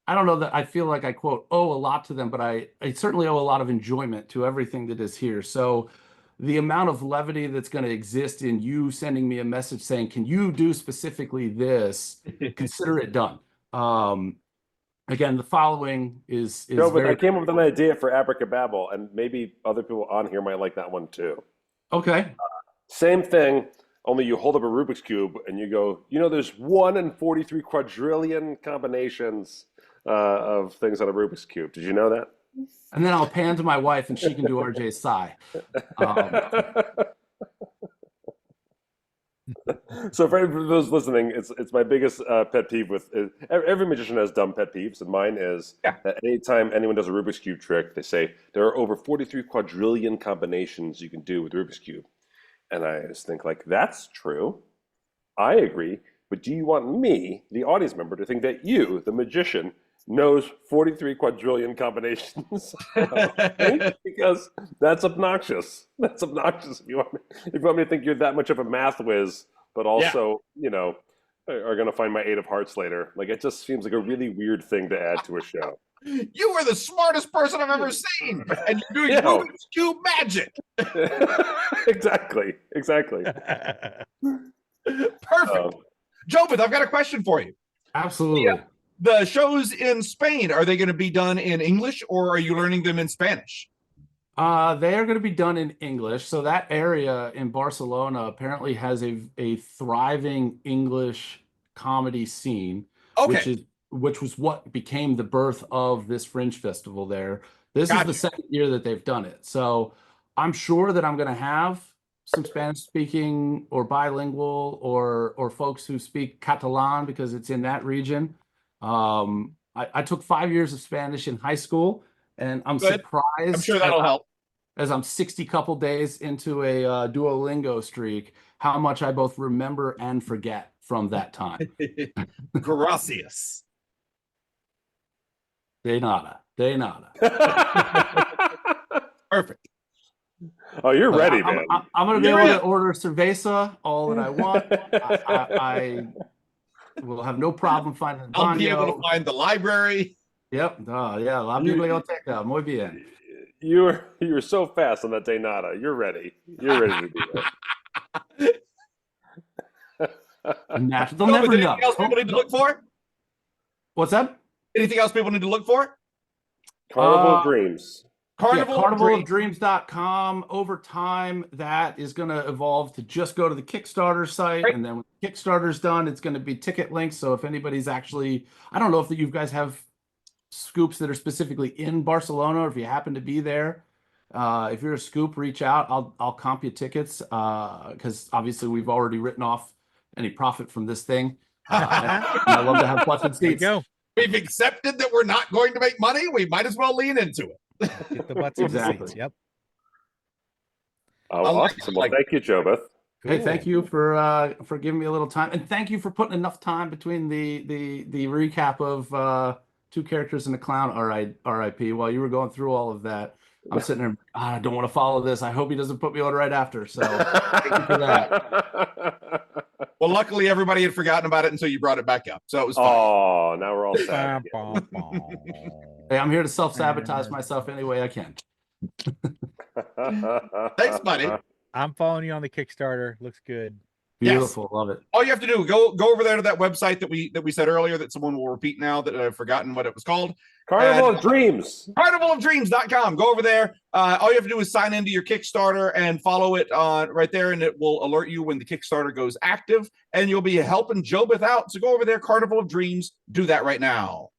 don't know that I feel like I quote owe a lot to them, but I certainly owe a lot of enjoyment to everything that is here. So the amount of levity that's going to exist in you sending me a message saying, can you do specifically this? Consider it done. Again, the following is No, but very I came up with an idea for Abracababble, and maybe other people on here might like that one too. okay. Same thing, only you hold up a Rubik's Cube and you go, you know, there's 1 in 43 quadrillion combinations of things on a Rubik's Cube. Did you know that? And then I'll pan to my wife and she can do RJ's sigh. So for those listening, it's my biggest pet peeve with every magician has dumb pet peeves, and mine is that anytime anyone does a Rubik's Cube trick, they say there are over 43 quadrillion combinations you can do with Rubik's Cube. And I just think, like, that's true. I agree. But do you want me, the audience member, to think that you, the magician, knows 43 quadrillion combinations? Because that's obnoxious. That's obnoxious if you want me to think you're that much of a math whiz, but also, you know, are going to find my 8 of hearts later. Like, it just seems like a really weird thing to add to a show. You are the smartest person I've ever seen, and you're doing Rubik's Cube magic. Exactly. Perfect. Jobeth, I've got a question for you. Absolutely. Yeah. The shows in Spain, are they going to be done in English, or are you learning them in Spanish? They are going to be done in English. So that area in Barcelona apparently has a thriving English comedy scene, which was what became the birth of this Fringe Festival there. This is the second year that they've done it. So I'm sure that I'm going to have some Spanish speaking or bilingual or folks who speak Catalan because it's in that region. I took 5 years of Spanish in high school, and I'm surprised. I'm sure that'll help. As I'm 60 couple days into a Duolingo streak, how much I both remember and forget from that time. Gracias. De nada. Perfect. Oh, you're ready, man. I'm going to be able to order cerveza all that I want. I will have no problem finding the I'll be able to find the library. Yep. Yeah. La biblioteca. Muy bien. You were so fast on that de nada. You're ready. You're ready to do that. They'll never know. Anything else people need to look for? What's that? Anything else people need to look for? Carnival of Dreams. Carnivalofdreams.com. Over time, that is going to evolve to just go to the Kickstarter site. Right. And then when the Kickstarter's done, it's going to be ticket links. So if anybody's actually, I don't know if you guys have scoops that are specifically in Barcelona, or if you happen to be there, If you're a Scoop, reach out. I'll comp you tickets because obviously we've already written off any profit from this thing. And I love to have butts and There you seats. go. We've accepted that we're not going to make money. We might as well lean into it. Get the butts in the Exactly. seats. Yep. Oh, I like awesome. it. Well, thank you, Jobeth. Hey, thank you for giving me a little time, and thank you for putting enough time between the recap of Two Characters and a Clown, R.I.P. While you were going through all of that, I'm sitting there. I don't want to follow this. I hope he doesn't put me on right after. So thank you for that. Well, luckily everybody had forgotten about it until you brought it back up, so it was fine. Oh, now we're all sad. Hey, I'm here to self-sabotage myself any way I can. Thanks, buddy. I'm following you on the Kickstarter. Looks good. Beautiful, love it. All you have to do, go over there to that website that we said earlier that someone will repeat now that I've forgotten what it was called. Carnival of Dreams. Carnivalofdreams.com. Go over there. All you have to do is sign into your Kickstarter and follow it right there, and it will alert you when the Kickstarter goes active, and you'll be helping Jobeth out. So go over there, Carnival of Dreams. Do that right now.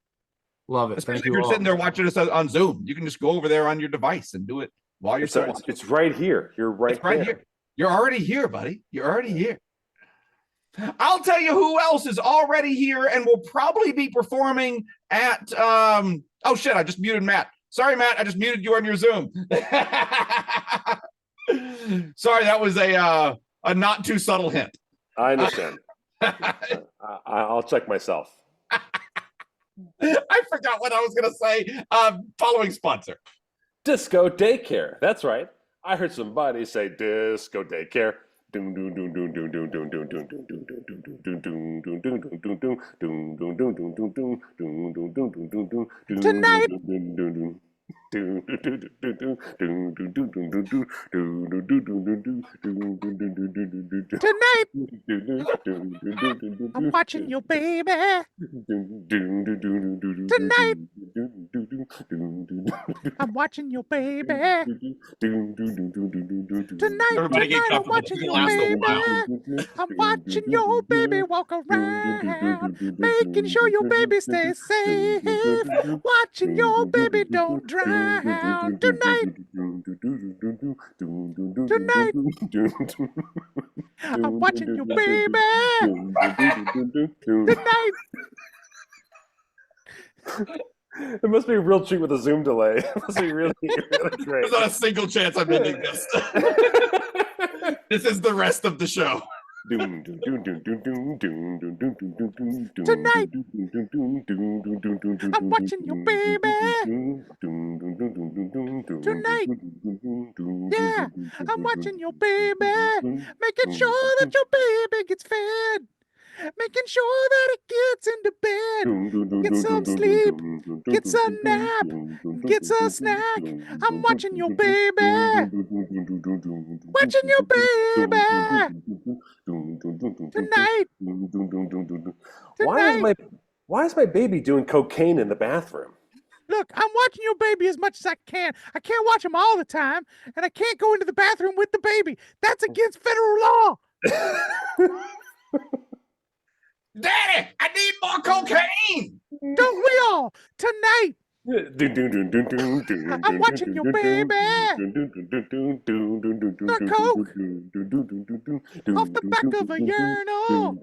Love it. Especially Thank if you you're all. sitting there watching us on Zoom. You can just go over there on your device and do it while you're still watching. It's right here. You're right, here. You're already here, buddy. You're already here. I'll tell you who else is already here and will probably be performing at oh shit, I just muted Matt. Sorry, Matt, I just muted you on your Zoom. Sorry, that was a not too subtle hint. I understand. I'll check myself. I forgot what I was gonna say. Following sponsor. Disco Daycare. That's right. I heard somebody say Disco Daycare. Tonight. Tonight. I'm watching you, baby. Tonight. I'm watching you, baby. Tonight. Everybody get I'm comfortable. watching This you, will last a baby. while. I'm watching your baby walk around, making sure your baby stays safe. Watching your baby don't drown. Tonight. Tonight. I'm watching you, baby. Tonight. It must be a real treat with a Zoom delay. It must be really, really great. There's not a single chance I'm ending this. This is the rest of the show. Tonight. I'm watching you, baby. Tonight. Yeah, I'm watching your baby. Making sure that your baby gets fed. Making sure that it gets into bed. Get some sleep. Gets a nap. Gets a snack. I'm watching your baby. Watching your baby. Tonight. Why is my baby doing cocaine in the bathroom? Look, I'm watching your baby as much as I can. I can't watch him all the time, and I can't go into the bathroom with the baby. That's against federal law. Daddy, I need more cocaine. Don't we all? Tonight. I'm watching your baby. Not coke. Off the back of a urinal.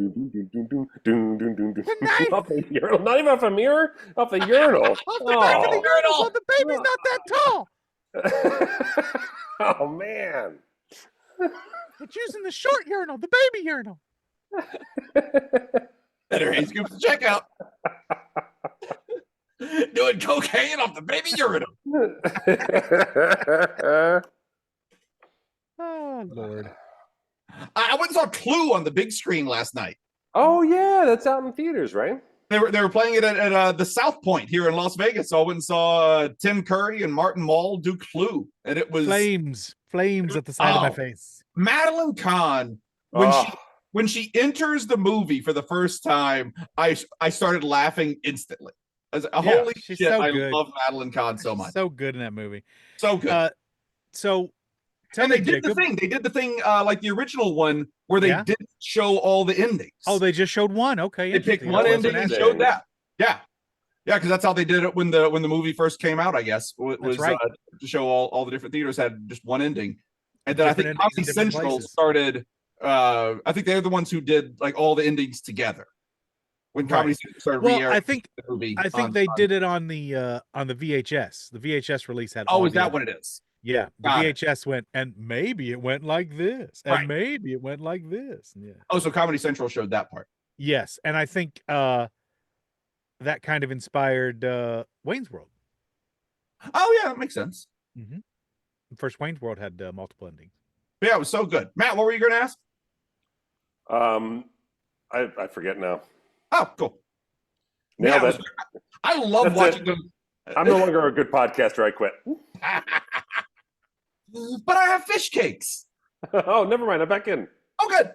Tonight. Off the urinal? Not even off a mirror? Off the urinal. Off the back of the urinal, so the baby's not that tall. Oh, man. It's using the short urinal, the baby urinal. Better Hey Scoops to check out. Doing cocaine off the baby urinal. Oh, Lord. I went and saw Clue on the big screen last night. Oh, yeah. That's out in theaters, right? They were playing it at the South Point here in Las Vegas. So I went and saw Tim Curry and Martin Mull do Clue. And it was Flames at the side of my face. Madeline Kahn, when she enters the movie for the first time, I started laughing instantly. Holy she's shit, so I good. love Madeline Kahn so much. So good in that movie. So good. So tell and me, they did Jacob. the thing. They did the thing like the original one where they Yeah. didn't show all the endings. Oh, they just showed one. Okay. They picked interesting. one I wasn't ending and asking. showed that. Yeah. Yeah, because that's how they did it when the movie first came out. I guess was right. to show all the different theaters had just one ending, and then I Different think endings in Comedy different Central places. started. I think they're the ones who did like all the endings together. When Right. Comedy Central started Well, re-airing I think the movie, they did it on the VHS. The VHS release had. Oh, all is the that endings. what it is? Yeah, the Got it. VHS went, and maybe it went like this, and Right. maybe it went like this. Yeah. Oh, so Comedy Central showed that part. Yes, and I think that kind of inspired Wayne's World. Oh yeah, that makes sense. Mm-hmm. The first Wayne's World had multiple endings. But yeah, it was so good. Matt, what were you going to ask? I forget now. Oh, cool. Nailed Yeah, it. I love That's watching it. them. I'm no longer a good podcaster. I quit. But I have fish cakes. Oh, never mind. I'm back in. Oh, good.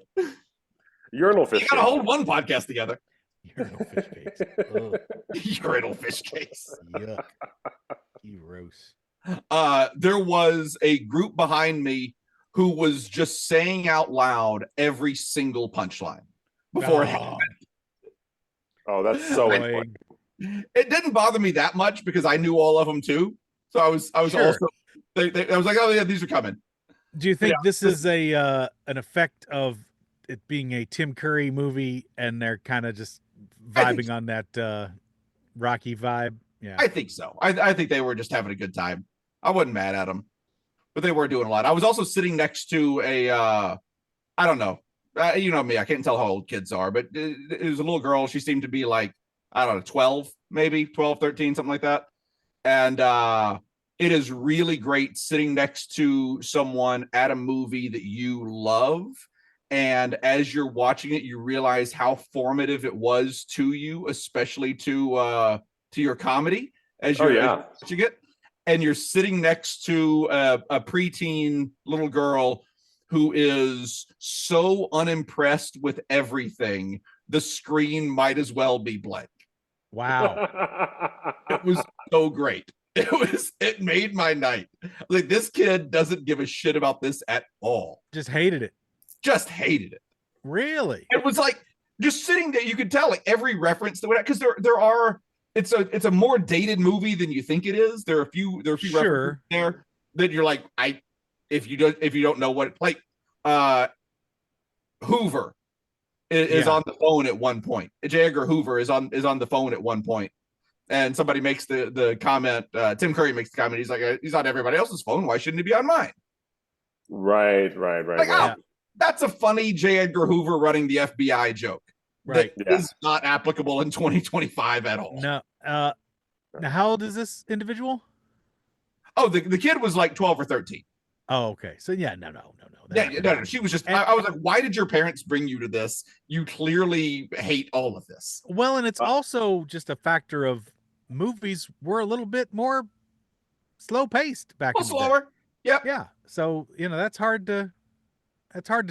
Urinal fish. You got to cake. hold one podcast together. Urinal fish cakes. Ugh, Urinal fish cakes. yuck. Gross. There was a group behind me who was just saying out loud every single punchline before it happened. Oh, that's so Annoying. important. It didn't bother me that much because I knew all of them too. So I was Sure. also I was like, oh yeah, these are coming. Do you think Yeah. this is an effect of it being a Tim Curry movie, and they're kind of just I think vibing on that Rocky vibe? Yeah. I think so. I think they were just having a good time. I wasn't mad at them, but they were doing a lot. I was also sitting next to a I don't know. You know me, I can't tell how old kids are, but it was a little girl. She seemed to be like, I don't know, 12, maybe 12, 13, something like that. And it is really great sitting next to someone at a movie that you love. And as you're watching it, you realize how formative it was to you, especially to your comedy as you're watching it. And you're sitting next to a preteen little girl who is so unimpressed with everything, the screen might as well be blank. Wow. It was so great. It made my night. Like, this kid doesn't give a shit about this at all. Just hated it. Just hated it. Really? It was like just sitting there, you could tell like every reference to it, because there are it's a more dated movie than you think it is. There are a few Sure. references there that you're like, if you don't know what, like Hoover is on the phone at one point. J. Edgar Hoover is on the phone at one point. And somebody makes the comment, Tim Curry makes the comment, he's like, he's on everybody else's phone, why shouldn't he be on mine? Right. Like, oh, that's a funny J. Edgar Hoover running the FBI joke. Right. That is not applicable in 2025 at all. No. Now, how old is this individual? Oh, the kid was like 12 or 13. Oh, okay. So yeah, no. No. She was just, I was like, why did your parents bring you to this? You clearly hate all of this. Well, and it's also just a factor of movies were a little bit more slow paced back in the day. Slower. Yep. Yeah. So, that's hard to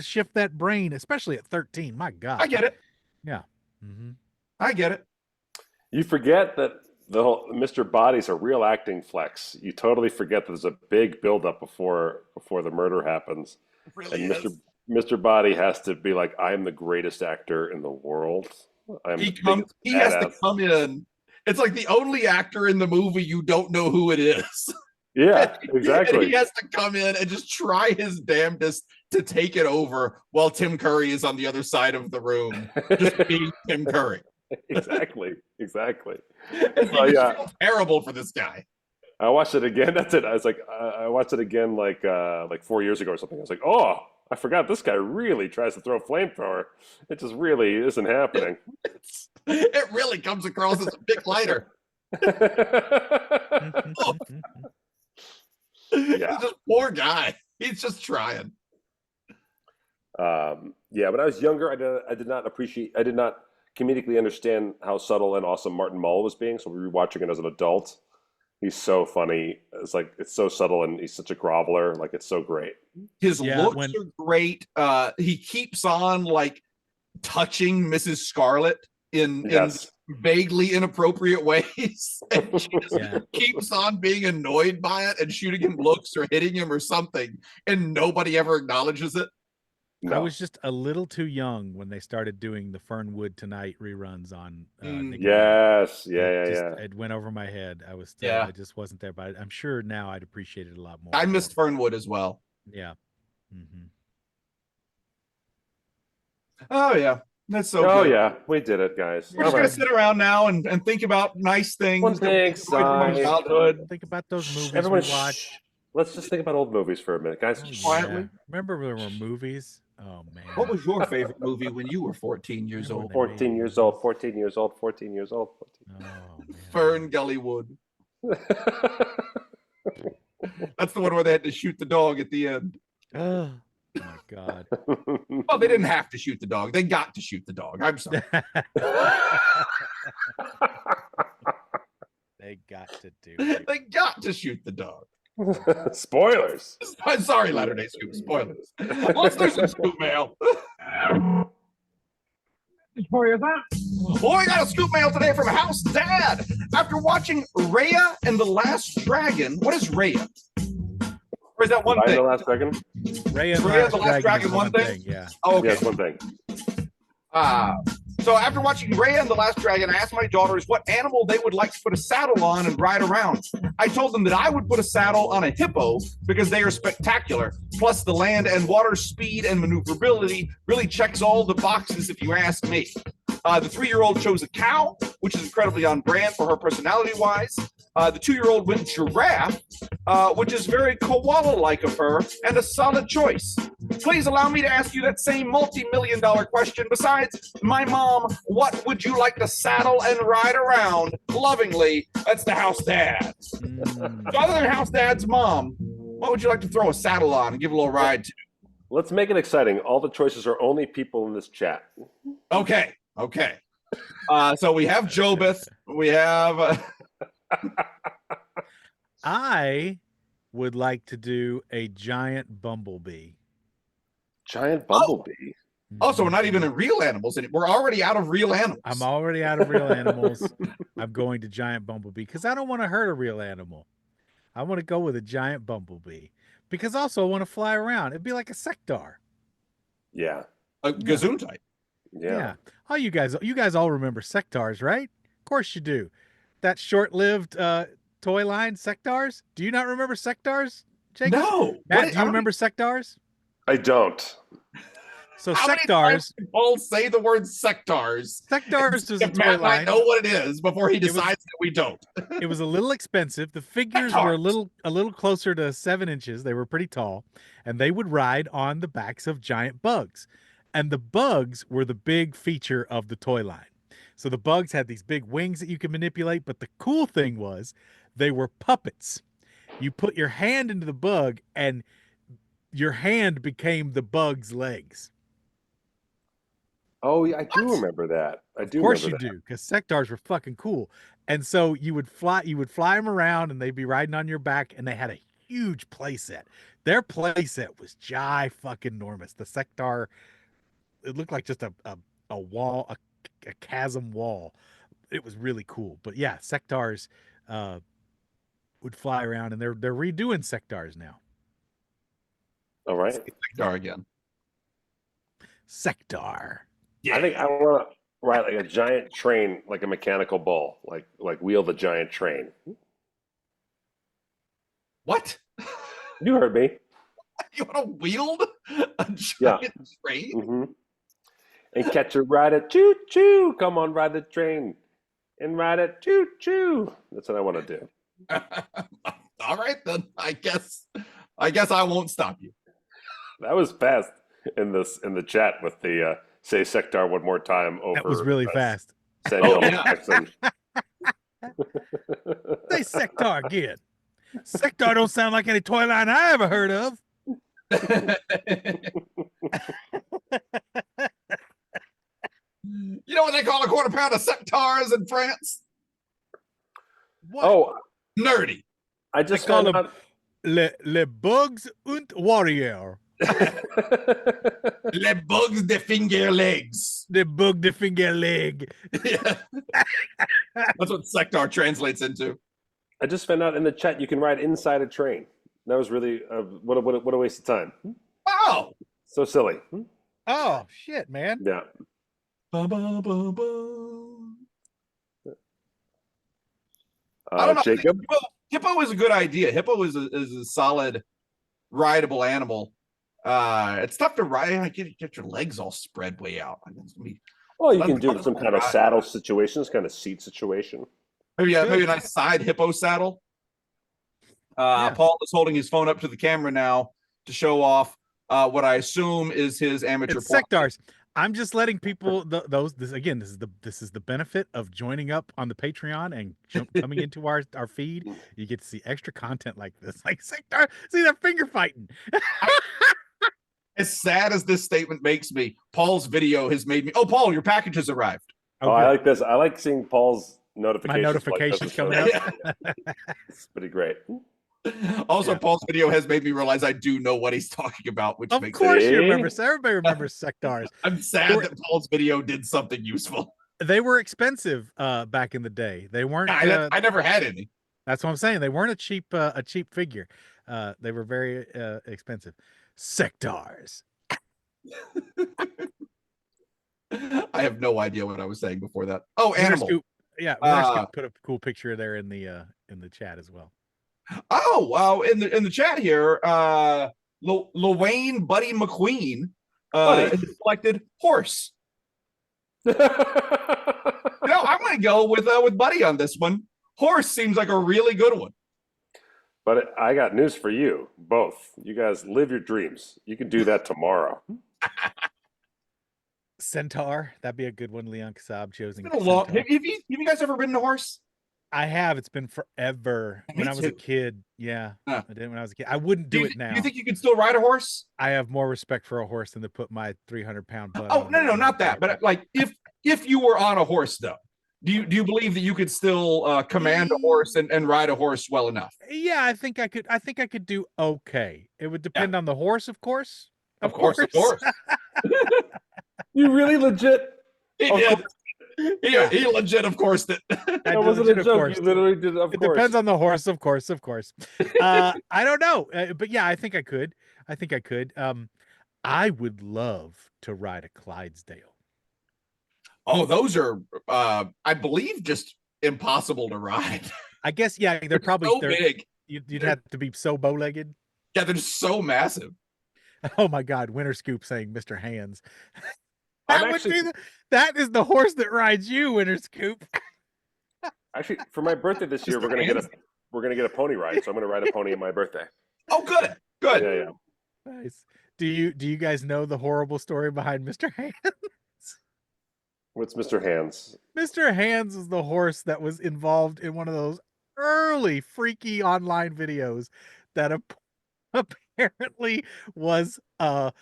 shift that brain, especially at 13. My God. I get it. Yeah. Mm-hmm. I get it. You forget that the whole Mr. Body's a real acting flex. You totally forget that there's a big buildup before the murder happens. It really And is. Mr. Body has to be like, I am the greatest actor in the world. He has to come in. It's like the only actor in the movie you don't know who it is. Yeah, exactly. And he has to come in and just try his damnedest to take it over while Tim Curry is on the other side of the room, just being Tim Curry. Exactly. And you just feel terrible for this guy. I watched it again. That's it. I was like, I watched it again like 4 years ago or something. I was like, oh, I forgot this guy really tries to throw a flamethrower. It just really isn't happening. It really comes across as a big lighter. Yeah. This poor guy. He's just trying. Yeah, when I was younger, I did not comedically understand how subtle and awesome Martin Mull was being. So we were watching it as an adult. He's so funny. It's so subtle, and he's such a groveler. Like, it's so great. His looks are great. He keeps on like touching Mrs. Scarlet in vaguely inappropriate ways. And she just keeps on being annoyed by it and shooting him looks or hitting him or something, and nobody ever acknowledges it. I was just a little too young when they started doing the Fernwood Tonight reruns on Nickelodeon. Yes, yeah. It went over my head. I was still, Yeah. I just wasn't there, but I'm sure now I'd appreciate it a lot more. I missed Fernwood as well. Yeah. Mm-hmm. Oh yeah, that's so. Oh good. yeah, we did it, guys. We're just gonna sit around now and think about nice things. One that we big enjoyed from our sigh. childhood. Think about those movies Everyone, we watched. let's just think about old movies for a minute, guys. Oh, quietly. yeah. Remember there were movies? Oh man. What was your favorite movie when you were 14 years old? 14 years old, 14 years old, 14 years old. 14. Oh man. Fern Gully Wood. That's the one where they had to shoot the dog at the end. Oh my God. Well, they didn't have to shoot the dog. They got to shoot the dog. I'm sorry. They got to do it. They got to shoot the dog. Spoilers. I'm sorry, Latter-day Scoop. Spoilers. Let's do some Scoop mail. Oh, I got a Scoop mail today from House Dad. After watching Raya and the Last Dragon, what is Raya? Or is that one Raya thing? the Last Dragon? Raya and the Last Dragon, is one thing? Yeah. Oh, okay. Yes, one thing. So after watching Raya and the Last Dragon, I asked my daughters what animal they would like to put a saddle on and ride around. I told them that I would put a saddle on a hippo because they are spectacular. Plus, the land and water speed and maneuverability really checks all the boxes if you ask me. The 3-year-old chose a cow, which is incredibly on brand for her personality-wise. The 2-year-old went giraffe, which is very koala-like of her, and a solid choice. Please allow me to ask you that same multi-million-dollar question. Besides, my mom, what would you like to saddle and ride around? Lovingly, that's the House Dad. So other than House Dad's mom, what would you like to throw a saddle on and give a little ride to? Let's make it exciting. All the choices are only people in this chat. Okay. So we have Jobeth. We have... I would like to do a giant bumblebee. Giant bumblebee? Oh, so we're not even in real animals anymore. We're already out of real animals. I'm already out of real animals. I'm going to giant bumblebee because I don't want to hurt a real animal. I want to go with a giant bumblebee because also I want to fly around. It'd be like a sectar. Yeah. A gazoon type. Yeah. Oh, you guys all remember sectars, right? Of course you do. That short-lived toy line, sectars. Do you not remember sectars, Jacob? No. Matt, do you remember sectars? I don't. So How many sectars. times did Paul say the word sectars. Sectars is a If toy Matt line. might know what it is before he decides that we don't. It was a little expensive. The figures were a little closer to 7 inches. They were pretty tall, and they would ride on the backs of giant bugs. And the bugs were the big feature of the toy line. So the bugs had these big wings that you could manipulate, but the cool thing was they were puppets. You put your hand into the bug, and your hand became the bug's legs. Oh, yeah, I do remember that. Of course you do, because sectars were fucking cool. And so you would fly them around, and they'd be riding on your back, and they had a huge playset. Their playset was fucking enormous. The sectar, it looked like just a wall, a chasm wall. It was really cool. But yeah, sectars would fly around, and they're redoing sectars now. All right. Sectar again. Sectar. Yeah. I think I want to ride like a giant train, like a mechanical bull, like wheel the giant train. What? You heard me. You want to wield a giant train? Mm-hmm. And catch a ride it, choo choo. Come on, ride the train, and ride it, choo choo. That's what I want to do. All right then. I guess I won't stop you. That was fast in the chat with the say sectar one more time over. That was really fast. Samuel Jackson. Say sectar again. Sectar don't sound like any toy line I ever heard of. You know what they call a quarter pound of sectars in France? What? Oh, Nerdy. I just call found them out. le bugs und warrior. Les bugs de finger legs. The bug the finger leg. Yeah. That's what sectar translates into. I just found out in the chat you can ride inside a train. That was really what a waste of time. Wow. So silly. Oh shit, man. Yeah. Ba, ba, ba, ba. I don't know. I think Jacob. hippo is a good idea. Hippo is a solid rideable animal. It's tough to ride. Get your legs all spread way out. I mean, it's gonna be Well, you can do some kind of saddle situation, some kind of seat situation. maybe a nice side hippo saddle. Yeah. Paul is holding his phone up to the camera now to show off what I assume is his amateur. It's sectars. I'm just letting people this is the benefit of joining up on the Patreon and coming into our feed. You get to see extra content like this, like sectar. See, they're finger fighting. As sad as this statement makes me, Paul's video has made me. Oh, Paul, your package has arrived. Oh, I like this. I like seeing Paul's notifications. My notifications coming up. It's pretty great. Also, Paul's video has made me realize I do know what he's talking about, which makes Of course sense. you remember. Everybody remembers sectars. I'm sad that Paul's video did something useful. They were expensive back in the day. They weren't. I never had any. That's what I'm saying. They weren't a cheap figure. They were very expensive. Sectars. I have no idea what I was saying before that. Oh, Winter animal. Scoop, yeah, Winter Scoop put a cool picture there in the chat as well. Oh, wow! In the chat here, Lwayne Buddy McQueen has selected horse. I'm going to go with Buddy on this one. Horse seems like a really good one. But I got news for you both. You guys live your dreams. You can do that tomorrow. Centaur, that'd be a good one. Leon Kasab choosing. It's been a long. Have you guys ever ridden a horse? I have. It's been forever. When I was a kid, yeah, I did when I was a kid. I wouldn't do it now. Do you think you could still ride a horse? I have more respect for a horse than to put my 300-pound butt. Oh, no, not that. But like, if you were on a horse, though, do you believe that you could still command a horse and ride a horse well enough? Yeah, I think I could. I think I could do okay. It would depend on the horse, of course. Of course. You really legit? Yeah, he legit, of course. That wasn't a joke. You literally did. Of it course. Depends on the horse, of course. I don't know, but yeah, I think I could. I would love to ride a Clydesdale. Oh, those are, I believe, just impossible to ride. I guess, yeah, they're probably so big. You'd have to be so bow-legged. Yeah, they're so massive. Oh my God, Winter Scoop saying Mr. Hands. That is the horse that rides you, Winter Scoop. Actually, for my birthday this year, we're gonna get a pony ride. So I'm gonna ride a pony on my birthday. Oh, good. Yeah. Nice. Do you guys know the horrible story behind Mr. Hands? What's Mr. Hands? Mr. Hands is the horse that was involved in one of those early freaky online videos that apparently was a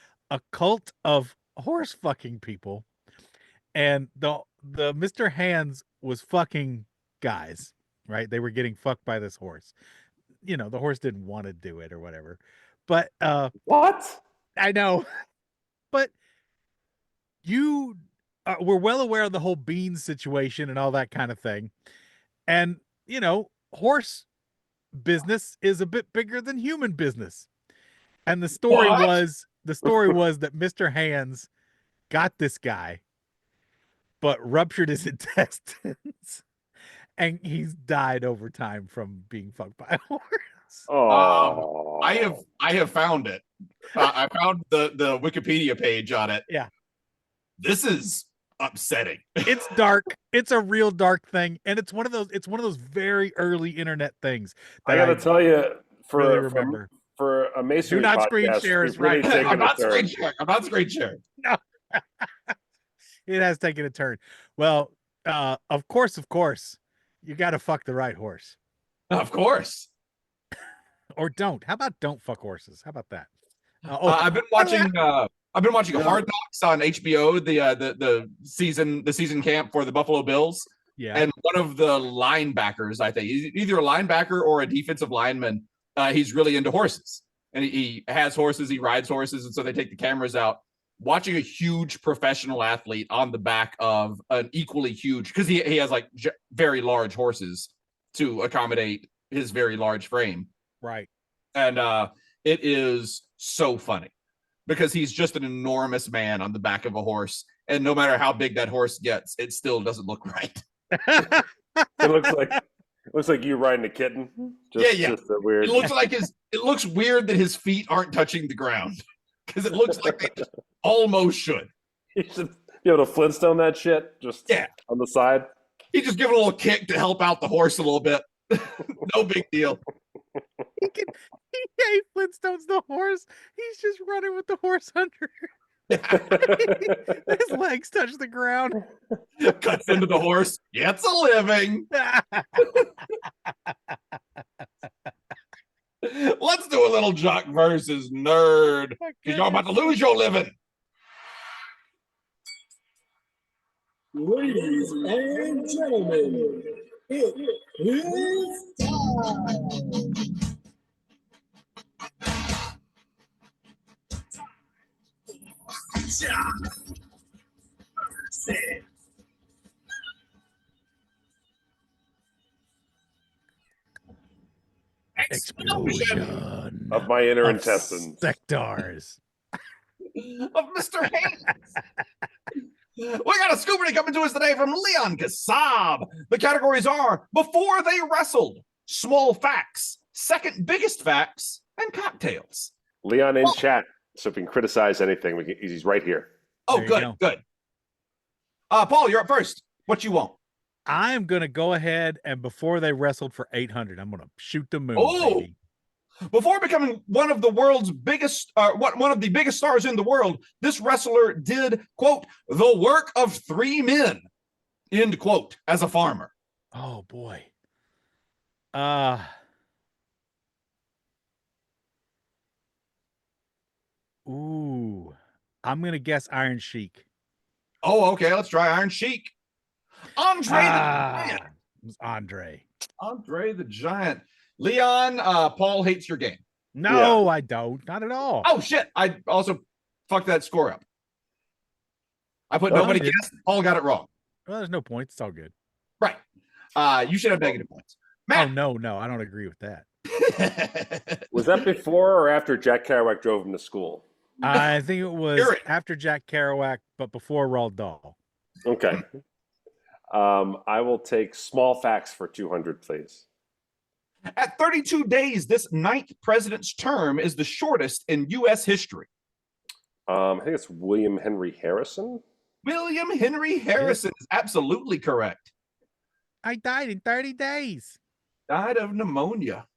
cult of horse fucking people, and the Mr. Hands was fucking guys, right? They were getting fucked by this horse. You know, the horse didn't want to do it or whatever, but what? I know, but you were well aware of the whole beans situation and all that kind of thing, and you know, horse business is a bit bigger than human business. And the story was that Mr. Hands got this guy, but ruptured his intestines, and he's died over time from being fucked by a horse. Oh, I have found it. I found the Wikipedia page on it. Yeah, this is upsetting. It's dark. It's a real dark thing, and it's one of those very early internet things. I gotta tell you, for a Masonry do not podcast, screen share is right. I'm not screen sharing. No. It has taken a turn. Well, of course, you got to fuck the right horse. Of course. Or don't. How about don't fuck horses? How about that? I've been watching Hard Knocks on HBO, the season camp for the Buffalo Bills. Yeah. And one of the linebackers, I think, either a linebacker or a defensive lineman, he's really into horses. And he has horses, he rides horses, and so they take the cameras out. Watching a huge professional athlete on the back of an equally huge, because he has like very large horses to accommodate his very large frame. Right. And it is so funny. because he's just an enormous man on the back of a horse. And no matter how big that horse gets, it still doesn't look right. It looks like you riding a kitten. Just a weird. It looks weird that his feet aren't touching the ground because it looks like they just almost should. You should be able to Flintstone that shit just on the side. He just give it a little kick to help out the horse a little bit. No big deal. He Flintstones the horse. He's just running with the horse under. His legs touch the ground. Cuts into the horse. Gets a living. Let's do a little jock versus nerd. Because you're about to lose your living. Ladies and gentlemen, it is time. Explosion of my inner intestines. Sectors. Of Mr. Haynes. We got a Scoopardy coming to us today from Leon Kassab. The categories are Before They Wrestled, Small Facts, Second Biggest Facts, and Cocktails. Leon in chat, so if we can criticize anything, he's right here. Oh, good. Paul, you're up first. What you want? I'm going to go ahead and Before They Wrestled for 800, I'm going to shoot the moon. Oh, baby. Before becoming one of the world's biggest, one of the biggest stars in the world, this wrestler did, quote, the work of 3 men, end quote, as a farmer. Oh, boy. Ooh, I'm going to guess Iron Sheik. Oh, okay. Let's try Iron Sheik. Andre the Giant. It was Andre. Andre the Giant. Leon, Paul hates your game. No, I don't. Not at all. Oh, shit. I also fucked that score up. I put nobody guessed. Paul got it wrong. Well, there's no points. It's all good. Right. You should have negative points. Matt. Oh, no. I don't agree with that. Was that before or after Jack Kerouac drove him to school? I think it was after Jack Kerouac, but before Roald Dahl. Okay. I will take small facts for 200, please. At 32 days, this 9th president's term is the shortest in U.S. history. I think it's William Henry Harrison. William Henry Harrison is absolutely correct. I died in 30 days. Died of pneumonia.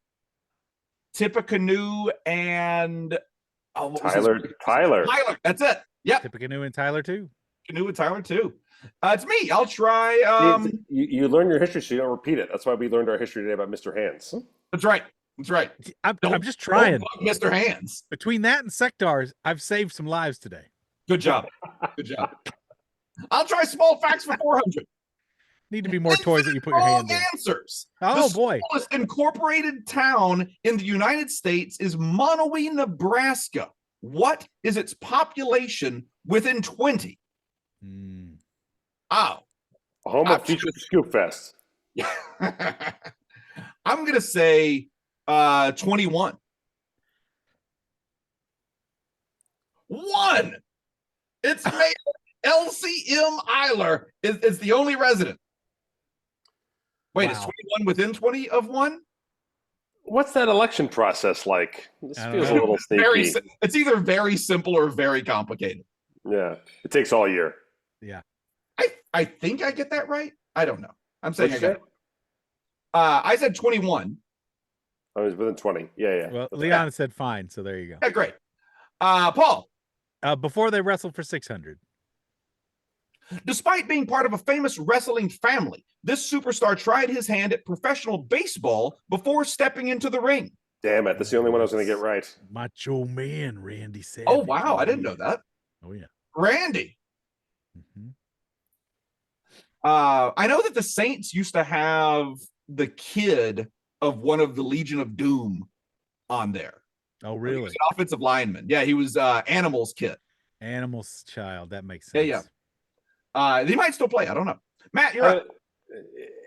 Tippecanoe and Tyler. Tyler. That's it. Yep. Tippecanoe and Tyler too. Canoe and Tyler too. It's me. I'll try. You learn your history so you don't repeat it. That's why we learned our history today about Mr. Hands. That's right. I'm just trying. Mr. Hands. Between that and Sectars, I've saved some lives today. Good job. I'll try small facts for 400. Need to be more toys that you put your hands in. Answers. Oh, the boy. The smallest incorporated town in the United States is Monowi, Nebraska. What is its population within 20? Oh. Home of Future Scoop Fest. I'm going to say 21. 1. It's made. LCM Eiler is the only resident. Wait, is 21 within 20 of 1? What's that election process like? This feels a little sneaky. It's either very simple or very complicated. Yeah, it takes all year. Yeah. I think I get that right. I don't know. I'm saying I got it. I said 21. I was within 20. Yeah. Well, Leon said fine, so there you go. Yeah, great. Paul. Before they wrestled for 600. Despite being part of a famous wrestling family, this superstar tried his hand at professional baseball before stepping into the ring. Damn it. That's the only one I was going to get right. Macho Man, Randy Savage. Oh, wow. I didn't know that. Oh, yeah. Randy. I know that the Saints used to have the kid of one of the Legion of Doom on there. Oh, really? He was an offensive lineman. Yeah, he was Animal's kid. Animal's child. That makes sense. Yeah. They might still play. I don't know. Matt, you're up.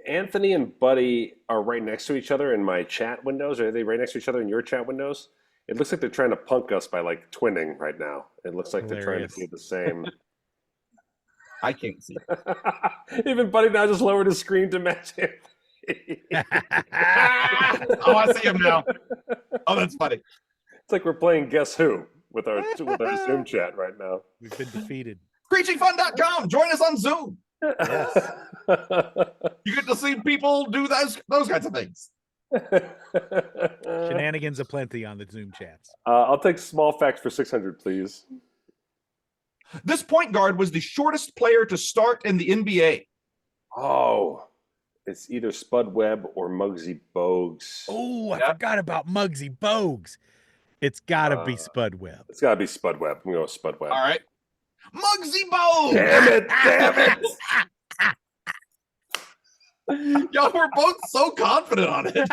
Anthony and Buddy are right next to each other in my chat windows. Are they right next to each other in your chat windows? It looks like they're trying to punk us by like twinning right now. It looks like they're trying to do the same. I can't see. Even Buddy now just lowered his screen to match him. Oh, I see him now. Oh, that's funny. It's like we're playing Guess Who with our Zoom chat right now. We've been defeated. Preachingfun.com. Join us on Zoom. Yes. You get to see people do those kinds of things. Shenanigans aplenty on the Zoom chats. I'll take small facts for 600, please. This point guard was the shortest player to start in the NBA. Oh, it's either Spud Webb or Muggsy Bogues. Oh, I forgot about Muggsy Bogues. It's got to be Spud Webb. It's got to be Spud Webb. I'm going to go with Spud Webb. All right. Muggsy Bogues. Damn it. Y'all were both so confident on it.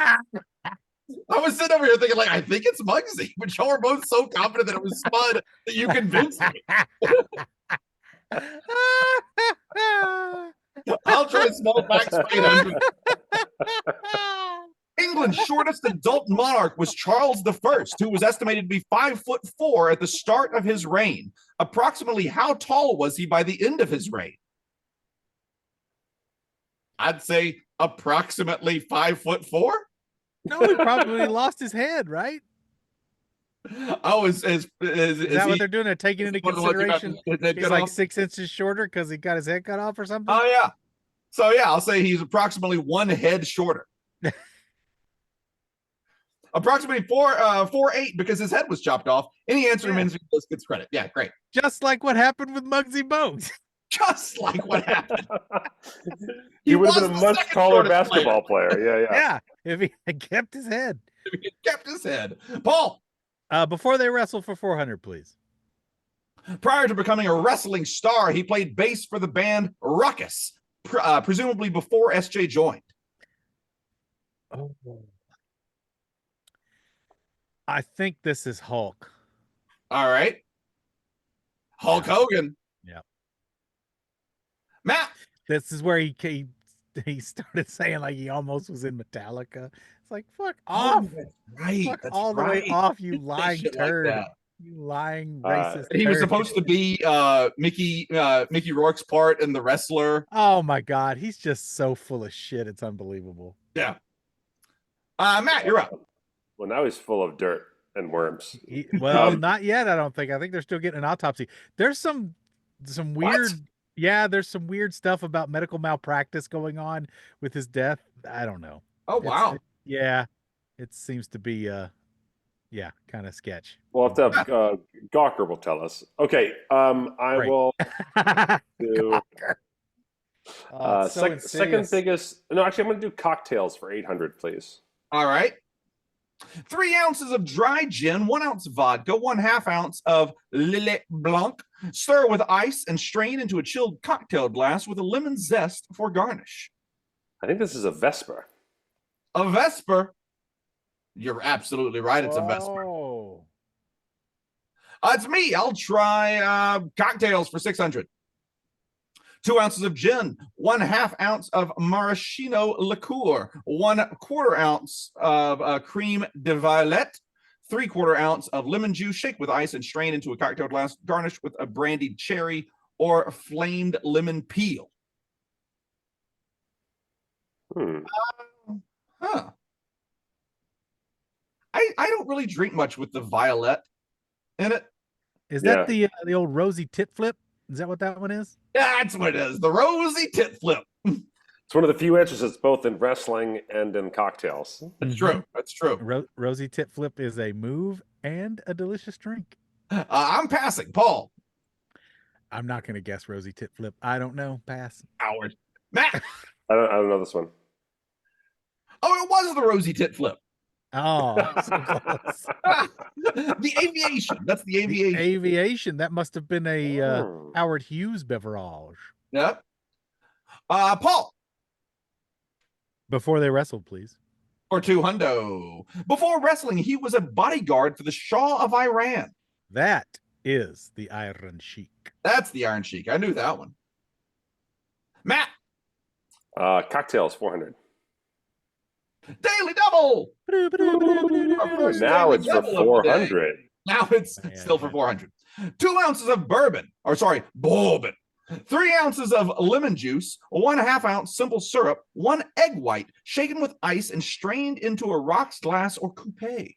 I was sitting over here thinking, like, I think it's Muggsy, but y'all were both so confident that it was Spud that you convinced me. I'll try small facts for 800. England's shortest adult monarch was Charles I, who was estimated to be 5'4" at the start of his reign. Approximately how tall was he by the end of his reign? I'd say approximately 5'4". No, he probably lost his head, right? Oh, is that what they're doing? They're taking into consideration he's like 6 inches shorter because he got his head cut off or something? Oh, yeah. So, yeah, I'll say he's approximately 1 head shorter. Approximately 4'8" because his head was chopped off. Any answer means gets credit. Yeah, great. Just like what happened with Muggsy Bogues. Just like what happened. He would have been a much taller basketball player. Yeah. Yeah, if he had kept his head. If he had kept his head. Paul. Before they wrestle for 400, please. Prior to becoming a wrestling star, he played bass for the band Ruckus, presumably before SJ joined. Oh. I think this is Hulk. All right. Hulk Hogan. Yeah. Matt. This is where he started saying like he almost was in Metallica. It's like, fuck off. That's right. Fuck That's all the right. way off, you lying Shit turd. like You lying racist he was turd. supposed to be Mickey Rourke's part in The Wrestler. Oh my God. He's just so full of shit. It's unbelievable. Yeah. Matt, you're up. Well, now he's full of dirt and worms. Not yet, I don't think. I think they're still getting an autopsy. There's some weird there's some weird stuff about medical malpractice going on with his death. I don't know. Oh, wow. It seems to be kind of sketch. We'll have to have Gawker will tell us. Okay, I will do second biggest. No, actually, I'm going to do cocktails for 800, please. All right. 3 ounces of dry gin, 1 ounce vodka, 1/2 ounce of Lillet Blanc. Stir with ice and strain into a chilled cocktail glass with a lemon zest for garnish. I think this is a Vesper. A Vesper? You're absolutely right. It's a Vesper. Oh. It's me. I'll try cocktails for 600. 2 ounces of gin, 1/2 ounce of maraschino liqueur, 1/4 ounce of creme de violette, 3/4 ounce of lemon juice. Shake with ice and strain into a cocktail glass. Garnish with a brandied cherry or flamed lemon peel. I don't really drink much with the violet in it. Is that the old rosy tit flip? Is that what that one is? That's what it is. The rosy tit flip. It's one of the few answers that's both in wrestling and in cocktails. That's true. That's true. Rosy tit flip is a move and a delicious drink. I'm passing. Paul. I'm not going to guess rosy tit flip. I don't know. Pass. Howard. Matt. I don't know this one. Oh, it was the rosy tit flip. Oh, so close. The aviation. That's the aviation. The aviation. That must have been a Howard Hughes beverage. Yep. Paul. Before they wrestled, please. Or 200. Before wrestling, he was a bodyguard for the Shah of Iran. That is the Iron Sheik. That's the Iron Sheik. I knew that one. Matt. Cocktails, 400. Daily double. Our first Now daily it's for double of the day. 400. Now it's Yeah, still for yeah. 400. 2 ounces of bourbon. 3 ounces of lemon juice, 1/2 ounce simple syrup, 1 egg white, shaken with ice and strained into a rocks glass or coupe.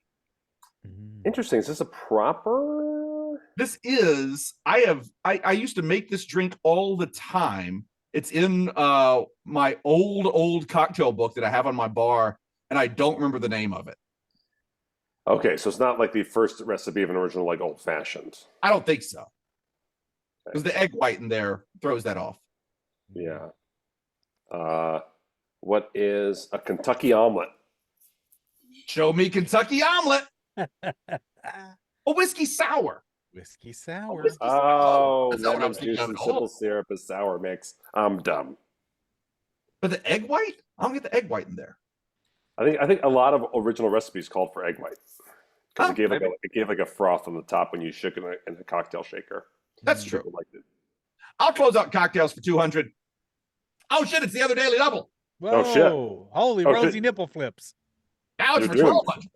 Interesting. Is this a proper? This is, I used to make this drink all the time. It's in my old cocktail book that I have on my bar, and I don't remember the name of it. Okay, so it's not like the first recipe of an original like old fashioned. I don't think so. Because the egg white in there throws that off. Yeah. What is a Kentucky omelet? Show me Kentucky omelet. A whiskey sour. Whiskey sour. Whiskey Oh, That's not what I lemon was thinking juice of and at all. simple syrup is sour mix. I'm dumb. But the egg white? I don't get the egg white in there. I think a lot of original recipes called for egg white because Oh, it gave like a froth on the top when you shook it in a cocktail shaker. That's true. People liked it. I'll close out cocktails for 200. Oh shit, it's the other daily double. Whoa. Oh, shit. Holy Oh, rosy shit. nipple flips. Now it's You're for doomed. 1200.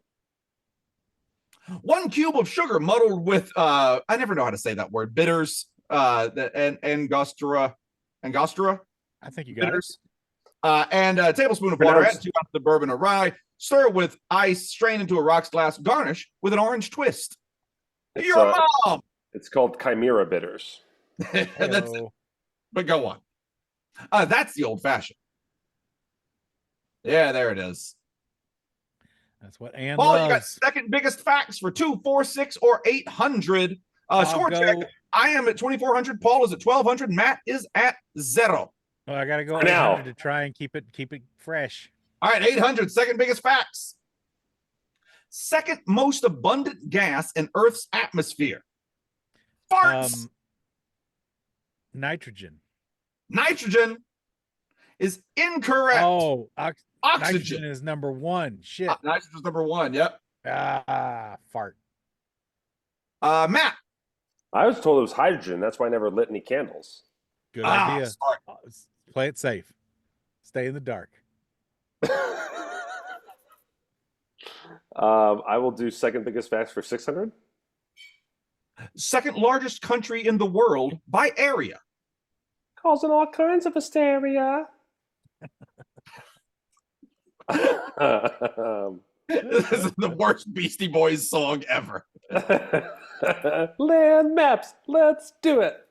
1 cube of sugar muddled with I never know how to say that word. Bitters, and angostura. I think you got Bitters. And a tablespoon of water, add 2 ounces of bourbon or rye, stir with ice, strain into a rocks glass, garnish with an orange twist. It's, Your mom. It's called Chimera bitters. it. That's it. But go on. That's the old fashioned. Yeah, there it is. That's what Ann Paul, you got loves. second biggest facts for 2, 4, 6, or 800. I'll Score go- check. I am at 2,400. Paul is at 1,200. Matt is at 0. Oh, I gotta go For now. 800 to try and keep it fresh. All right, 800. Second biggest facts. Second most abundant gas in Earth's atmosphere. Farts. Nitrogen. Nitrogen is incorrect. Oh, Oxygen. nitrogen is number 1. Shit. Nitrogen is number 1. Yep. Fart. Matt. I was told it was hydrogen. That's why I never lit any candles. Good idea. Smart. Play it safe. Stay in the dark. I will do second biggest facts for 600. Second largest country in the world by area. Causing all kinds of hysteria. This is the worst Beastie Boys song ever. Land maps. Let's do it.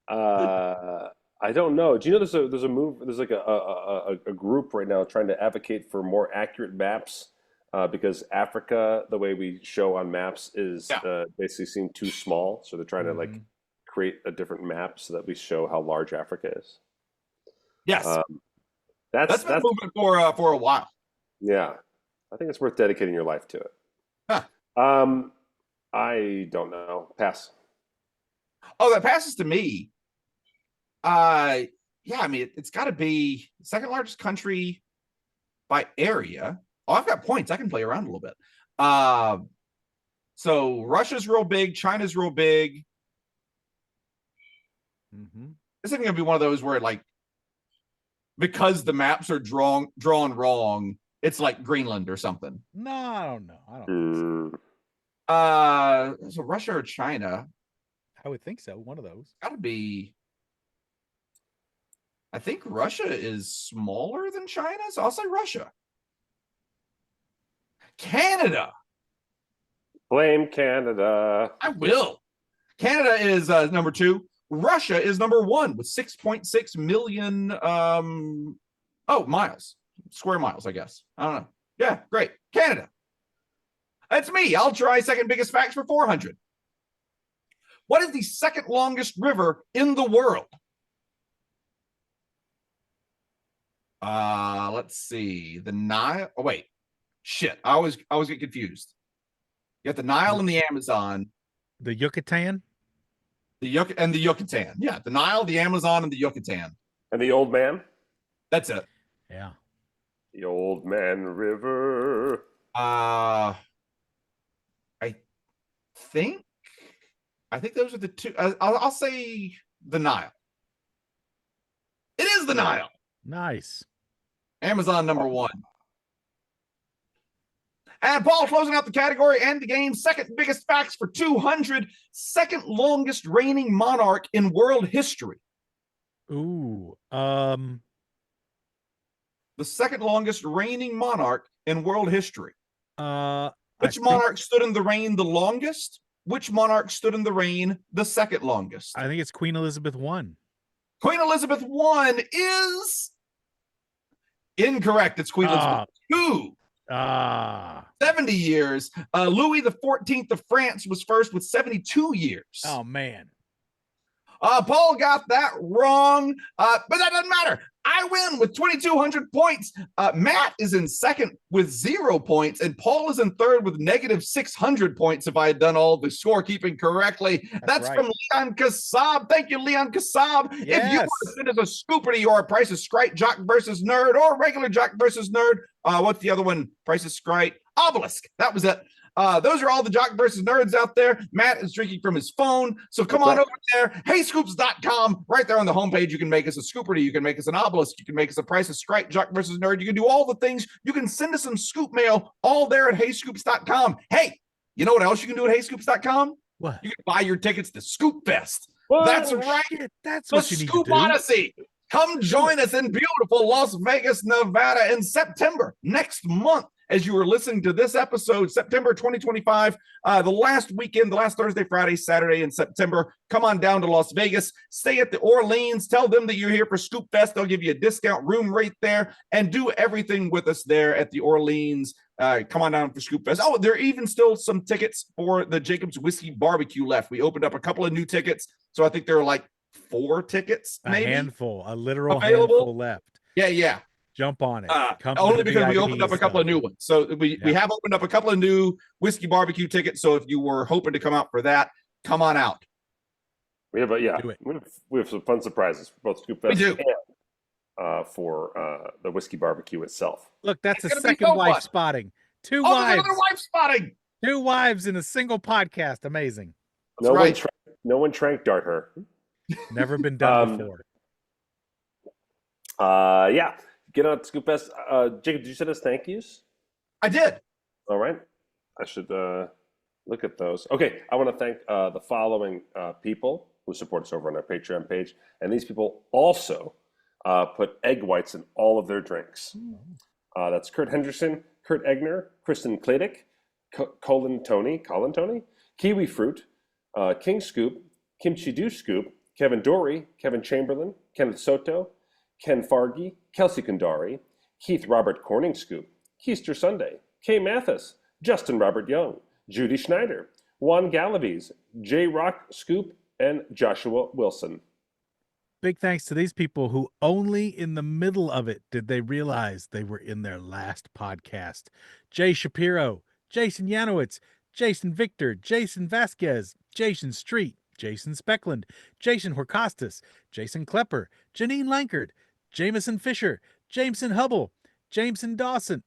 I don't know. Do you know there's like a group right now trying to advocate for more accurate maps because Africa, the way we show on maps, is basically seen too small. So they're trying to like create a different map so that we show how large Africa is. Yes, that's been moving for a while. Yeah, I think it's worth dedicating your life to it. Huh. I don't know. Pass. Oh, that passes to me. Yeah, I mean, it's got to be second largest country by area. Oh, I've got points. I can play around a little bit. So Russia's real big. China's real big. This isn't going to be one of those where, like, because the maps are drawn wrong, it's like Greenland or something. No, I don't know. I don't think so. So Russia or China? I would think so. One of those. Got to be. I think Russia is smaller than China, so I'll say Russia. Canada. Blame Canada. I will. Canada is number 2. Russia is number 1 with 6.6 million miles. Square miles, I guess. I don't know. Yeah, great. Canada. That's me. I'll try second biggest facts for 400. What is the second longest river in the world? Let's see. The Nile. Oh, wait. Shit. I always get confused. You got the Nile and the Amazon. The Yucatan? The Yucatan. Yeah, the Nile, the Amazon, and the Yucatan. And the old man? That's it. Yeah. The old man river. I think those are the two. I'll say the Nile. It is the Nile. Nice. Amazon number 1. And Paul closing out the category and the game. Second biggest facts for 200. Second longest reigning monarch in world history. Ooh. The second longest reigning monarch in world history. Which monarch stood in the reign the longest? Which monarch stood in the reign the second longest? I think it's Queen Elizabeth I. Queen Elizabeth I is incorrect. It's Queen Elizabeth II. 70 years. Louis XIV of France was first with 72 years. Oh, man. Paul got that wrong, but that doesn't matter. I win with 2,200 points. Matt is in second with 0 points, and Paul is in third with negative 600 points if I had done all the scorekeeping correctly. That's right. From Leon Kasab. Thank you, Leon Kasab. Yes. If you want to send us a Scoopardy or a Price is Right Jock versus Nerd or regular Jock versus Nerd, what's the other one? Price is Right. Obelisk. That was it. Those are all the Jock versus Nerds out there. Matt is drinking from his phone. So come on over there. HeyScoops.com. Right there on the homepage, you can make us a Scoopardy. You can make us an Obelisk. You can make us a Price is Right, Jock versus Nerd. You can do all the things. You can send us some Scoop mail all there at HeyScoops.com. Hey, you know what else you can do at HeyScoops.com? What? You can buy your tickets to Scoop Fest. Whoa, that's right. Shit. That's the what you need Scoop to do. Odyssey. Come join us in beautiful Las Vegas, Nevada in September next month. As you were listening to this episode, September 2025, the last weekend, the last Thursday, Friday, Saturday in September, come on down to Las Vegas, stay at the Orleans, tell them that you're here for Scoop Fest. They'll give you a discount room rate there and do everything with us there at the Orleans. Come on down for Scoop Fest. Oh, there are even still some tickets for the Jacob's Whiskey Barbecue left. We opened up a couple of new tickets. So I think there are like 4 tickets, maybe. A literal available. Handful left. Yeah. Jump on it. Only because we opened up a couple of new ones. So we have opened up a couple of new Whiskey Barbecue tickets. So if you were hoping to come out for that, come on out. We have we have some fun surprises for both Scoop Fest and for the Whiskey Barbecue itself. Look, that's a second wife spotting. 2 wives. Another wife spotting. 2 wives in a single podcast. Amazing. No one trank dart her. Never been done before. Get on Scoop Fest. Jacob, did you send us thank yous? I did. All right. I should look at those. Okay. I want to thank the following people who support us over on our Patreon page. And these people also put egg whites in all of their drinks. That's Kurt Henderson, Kurt Egner, Kristen Kladick, Colin Tony, Kiwi Fruit, King Scoop, Kimchi Douche Scoop, Kevin Dory, Kevin Chamberlain, Kenneth Soto, Ken Fargi, Kelsey Kundari, Keith Robert Corning Scoop, Keister Sunday, Kay Mathis, Justin Robert Young, Judy Schneider, Juan Galaviz, J Rock Scoop, and Joshua Wilson. Big thanks to these people who only in the middle of it did they realize they were in their last podcast. Jay Shapiro, Jason Yanowitz, Jason Victor, Jason Vasquez, Jason Street, Jason Speckland, Jason Horkostas, Jason Klepper, Janine Lankard, Jameson Fisher, Jameson Hubble, James Dawson,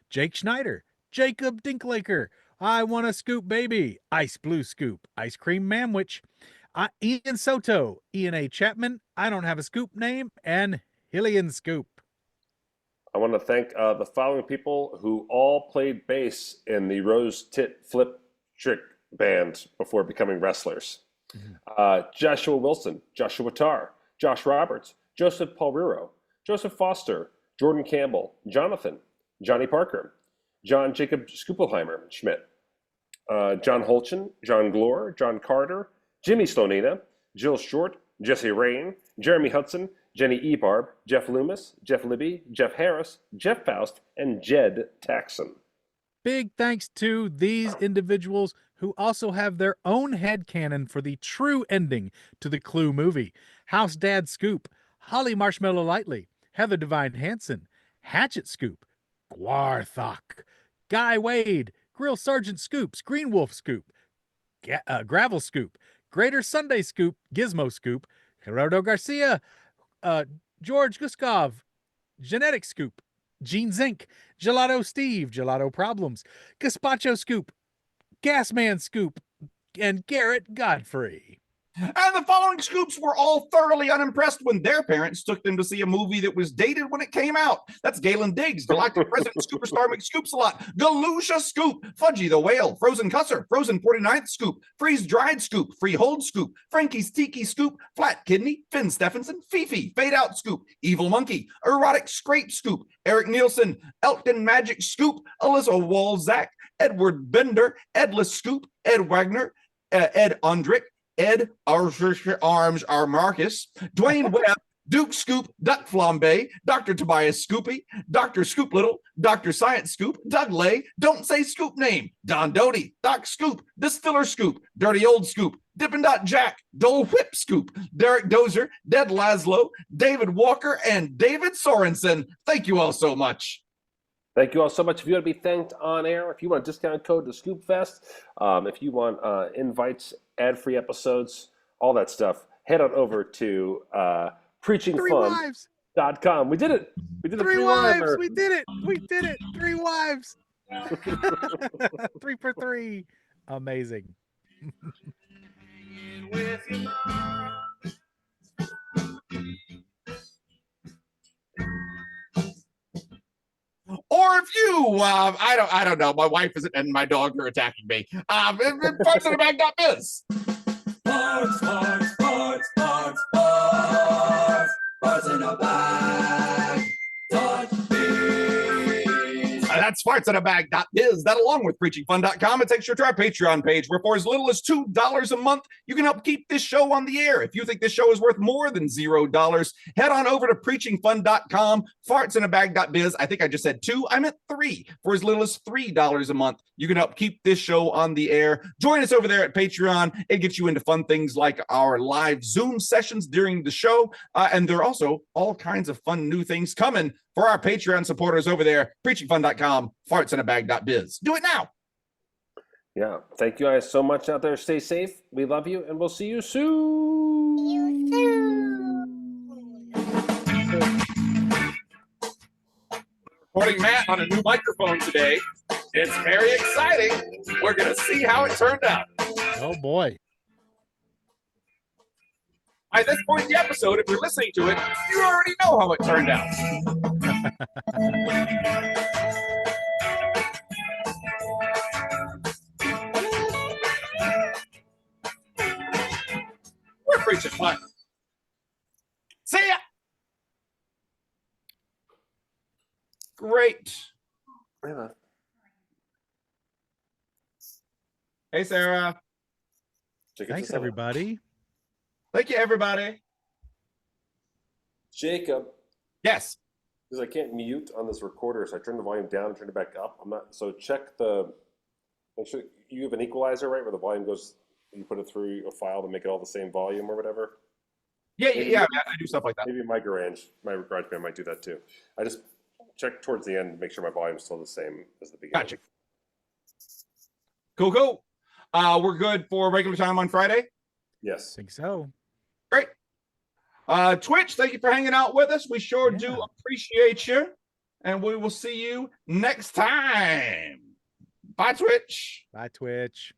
Jake Schneider, Jacob Dinklaker, I Want a Scoop Baby, Ice Blue Scoop, Ice Cream Manwich, Ian Soto, Ian A. Chapman, I Don't Have a Scoop Name, and Hillian Scoop. I want to thank the following people who all played bass in the Rose Tit Flip Trick band before becoming wrestlers. Joshua Wilson, Joshua Tarr, Josh Roberts, Joseph Paulriro, Joseph Foster, Jordan Campbell, Jonathan, Johnny Parker, John Jacob Skupelheimer Schmidt, John Holchin, John Glore, John Carter, Jimmy Slonina, Jill Short, Jesse Rain, Jeremy Hudson, Jenny Ebarb, Jeff Loomis, Jeff Libby, Jeff Harris, Jeff Faust, and Jed Taxon. Big thanks to these individuals who also have their own headcanon for the true ending to the Clue movie. House Dad Scoop, Holly Marshmallow Lightly, Heather Devine Hanson, Hatchet Scoop, Gwarthok, Guy Wade, Grill Sergeant Scoops, Green Wolf Scoop, Gravel Scoop, Greater Sunday Scoop, Gizmo Scoop, Gerardo Garcia, George Guskov, Genetic Scoop, Gene Zink, Gelato Steve, Gelato Problems, Gazpacho Scoop, Gasman Scoop, and Garrett Godfrey. And the following scoops were all thoroughly unimpressed when their parents took them to see a movie that was dated when it came out. That's Galen Diggs, Galactic President, Superstar McScoops a lot, Galusha Scoop, Fudgy the Whale, Frozen Cusser, Frozen 49th Scoop, Freeze Dried Scoop, Freehold Scoop, Frankie's Tiki Scoop, Flat Kidney, Finn Stephenson, Fifi, Fade Out Scoop, Evil Monkey, Erotic Scrape Scoop, Eric Nielsen, Elton Magic Scoop, Alyssa Walzak, Edward Bender, Edless Scoop, Ed Wagner, Ed Ondrick, Ed Arms R. Marcus, Dwayne Webb, Duke Scoop, Duck Flambe, Dr. Tobias Scoopy, Dr. Scoop Little, Dr. Science Scoop, Doug Lay, Don't Say Scoop Name, Don Doty, Doc Scoop, Distiller Scoop, Dirty Old Scoop, Dippin' Dot Jack, Dole Whip Scoop, Derek Dozer, Dead Laszlo, David Walker, and David Sorensen. Thank you all so much. Thank you all so much. If you want to be thanked on air, if you want a discount code to ScoopFest, if you want invites, ad-free episodes, all that stuff, head on over to preachingfun.com. We did it. We did the Three free wives. wiver. We did it. We did it. 3 wives. 3 for 3. Amazing. Or if you, I don't know, my wife isn't and my dog are attacking me. Fartsinabag.biz. Farts, farts, farts, farts, farts. Farts in a bag. That's fartsinabag.biz. That, along with preachingfun.com, it takes you to our Patreon page, where for as little as $2 a month, you can help keep this show on the air. If you think this show is worth more than $0, head on over to preachingfun.com, fartsinabag.biz. I think I just said 2. I meant 3. For as little as $3 a month, you can help keep this show on the air. Join us over there at Patreon. It gets you into fun things like our live Zoom sessions during the show. And there are also all kinds of fun new things coming for our Patreon supporters over there, preachingfun.com, fartsinabag.biz. Do it now. Yeah. Thank you guys so much out there. Stay safe. We love you, and we'll see you soon. You too. Recording Matt on a new microphone today. It's very exciting. We're going to see how it turned out. Oh boy. By this point in the episode, if you're listening to it, you already know how it turned out. We're preaching fun. See ya. Great. Hey, Sarah. Thanks, everybody. Thank you, everybody. Jacob, Yes. because I can't mute on this recorder, so I turned the volume down and turned it back up. So check make sure you have an equalizer, right, where the volume goes, you put it through a file to make it all the same volume or whatever. Yeah, I do stuff like that. Maybe my garage band might do that too. I just check towards the end, make sure my volume's still the same as the beginning. Gotcha. Cool. We're good for regular time on Friday. Yes. I think so. Great. Twitch, thank you for hanging out with us. We sure do appreciate you. And we will see you next time. Bye, Twitch. Bye, Twitch.